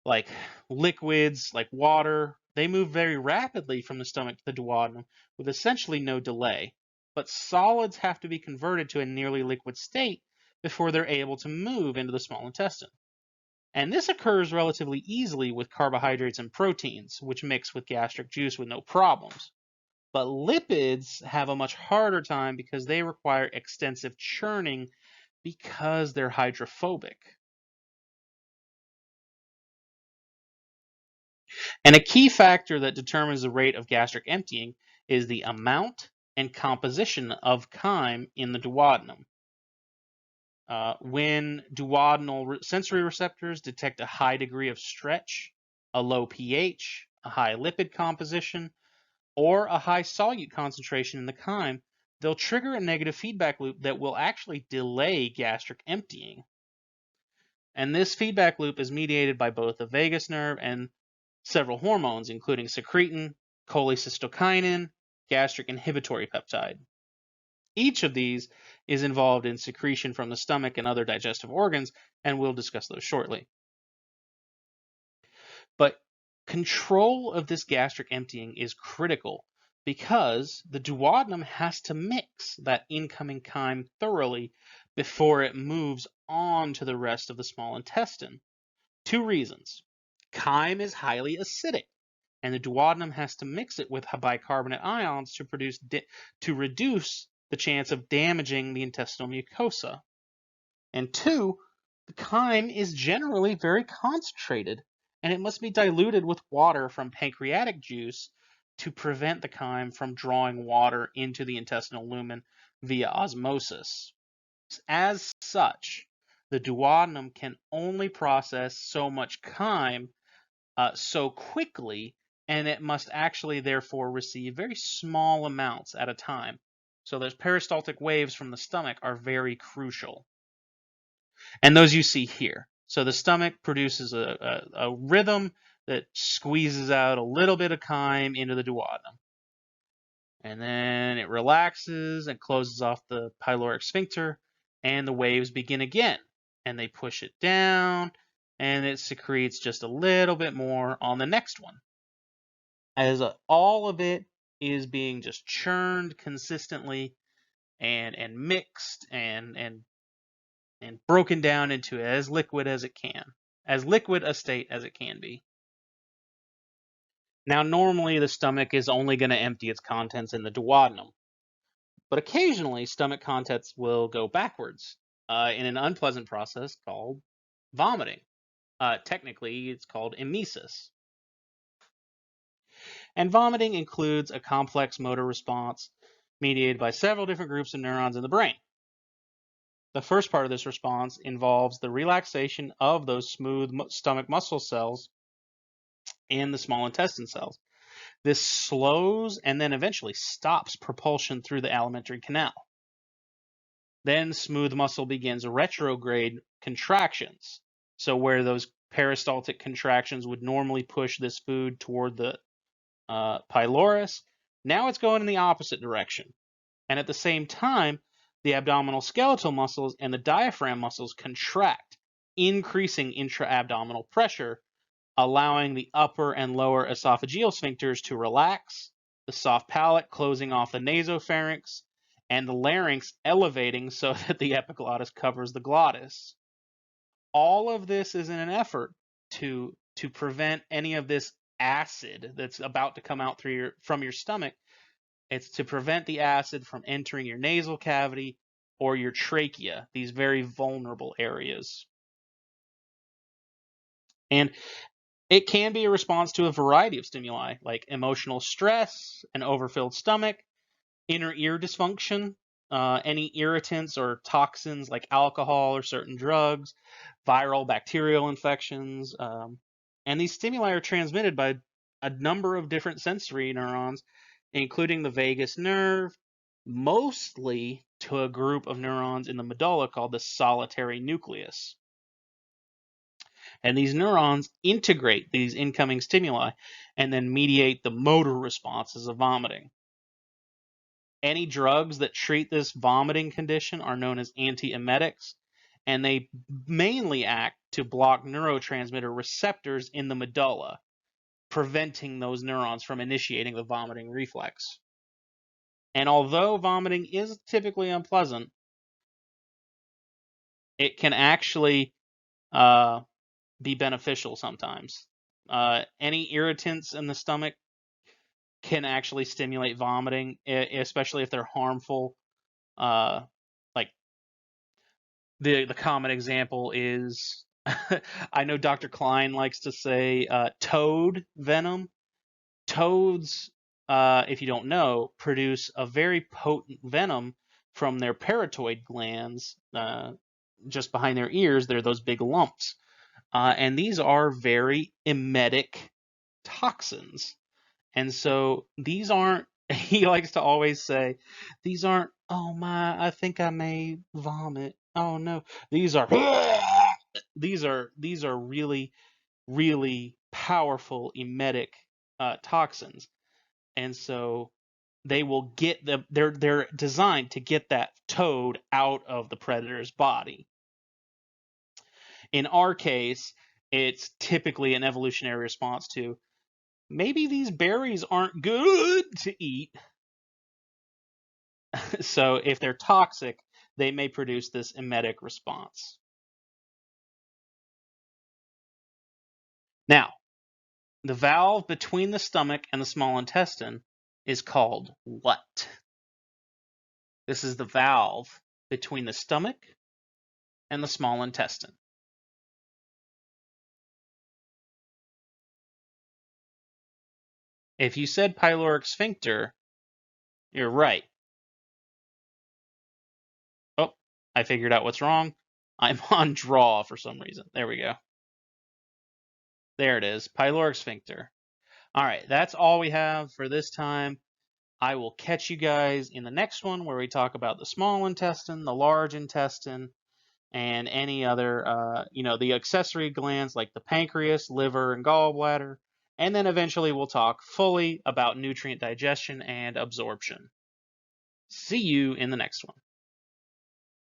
like liquids, like water, they move very rapidly from the stomach to the duodenum with essentially no delay. But solids have to be converted to a nearly liquid state before they're able to move into the small intestine. And this occurs relatively easily with carbohydrates and proteins, which mix with gastric juice with no problems. But lipids have a much harder time because they require extensive churning because they're hydrophobic. And a key factor that determines the rate of gastric emptying is the amount and composition of chyme in the duodenum. When duodenal sensory receptors detect a high degree of stretch, a low pH, a high lipid composition, or a high solute concentration in the chyme, they'll trigger a negative feedback loop that will actually delay gastric emptying. And this feedback loop is mediated by both the vagus nerve and several hormones, including secretin, cholecystokinin, gastric inhibitory peptide. Each of these is involved in secretion from the stomach and other digestive organs, and we'll discuss those shortly. But control of this gastric emptying is critical because the duodenum has to mix that incoming chyme thoroughly before it moves on to the rest of the small intestine. Two reasons. Chyme is highly acidic, and the duodenum has to mix it with bicarbonate ions to reduce the chance of damaging the intestinal mucosa. And two, the chyme is generally very concentrated, and it must be diluted with water from pancreatic juice to prevent the chyme from drawing water into the intestinal lumen via osmosis. As such, the duodenum can only process so much chyme so quickly, and it must actually therefore receive very small amounts at a time. So those peristaltic waves from the stomach are very crucial. And those you see here. So the stomach produces a rhythm that squeezes out a little bit of chyme into the duodenum. And then it relaxes and closes off the pyloric sphincter, and the waves begin again. And they push it down, and it secretes just a little bit more on the next one. As all of it is being just churned consistently and mixed and broken down into as liquid as it can, as liquid a state as it can be. Now, normally the stomach is only going to empty its contents in the duodenum, but occasionally stomach contents will go backwards in an unpleasant process called vomiting. Technically, it's called emesis. And vomiting includes a complex motor response mediated by several different groups of neurons in the brain. The first part of this response involves the relaxation of those smooth stomach muscle cells and the small intestine cells. This slows and then eventually stops propulsion through the alimentary canal. Then smooth muscle begins retrograde contractions. So where those peristaltic contractions would normally push this food toward the pylorus, now it's going in the opposite direction. And at the same time, the abdominal skeletal muscles and the diaphragm muscles contract, increasing intra-abdominal pressure, allowing the upper and lower esophageal sphincters to relax, the soft palate closing off the nasopharynx, and the larynx elevating so that the epiglottis covers the glottis. All of this is in an effort to prevent any of this acid that's about to come out from your stomach. It's to prevent the acid from entering your nasal cavity or your trachea, these very vulnerable areas. And it can be a response to a variety of stimuli, like emotional stress, an overfilled stomach, inner ear dysfunction, any irritants or toxins like alcohol or certain drugs, viral bacterial infections. And these stimuli are transmitted by a number of different sensory neurons, including the vagus nerve, mostly to a group of neurons in the medulla called the solitary nucleus. And these neurons integrate these incoming stimuli and then mediate the motor responses of vomiting. Any drugs that treat this vomiting condition are known as antiemetics, and they mainly act to block neurotransmitter receptors in the medulla, preventing those neurons from initiating the vomiting reflex. And although vomiting is typically unpleasant, it can actually be beneficial sometimes. Any irritants in the stomach can actually stimulate vomiting, especially if they're harmful. Like the common example is, I know Dr. Klein likes to say toad venom. Toads, if you don't know, produce a very potent venom from their parotid glands just behind their ears. They're those big lumps. And these are very emetic toxins. And so these aren't, he likes to always say, these aren't, oh my, I think I may vomit. Oh no. These are, these are really, really powerful emetic toxins. And so they will get they're designed to get that toad out of the predator's body. In our case, it's typically an evolutionary response to maybe these berries aren't good to eat. So if they're toxic, they may produce this emetic response. Now, the valve between the stomach and the small intestine is called what? This is the valve between the stomach and the small intestine. If you said pyloric sphincter, you're right. Oh, I figured out what's wrong. I'm on draw for some reason. There we go. There it is, pyloric sphincter. All right, that's all we have for this time. I will catch you guys in the next one where we talk about the small intestine, the large intestine, and any other, the accessory glands like the pancreas, liver, and gallbladder. And then eventually we'll talk fully about nutrient digestion and absorption. See you in the next one.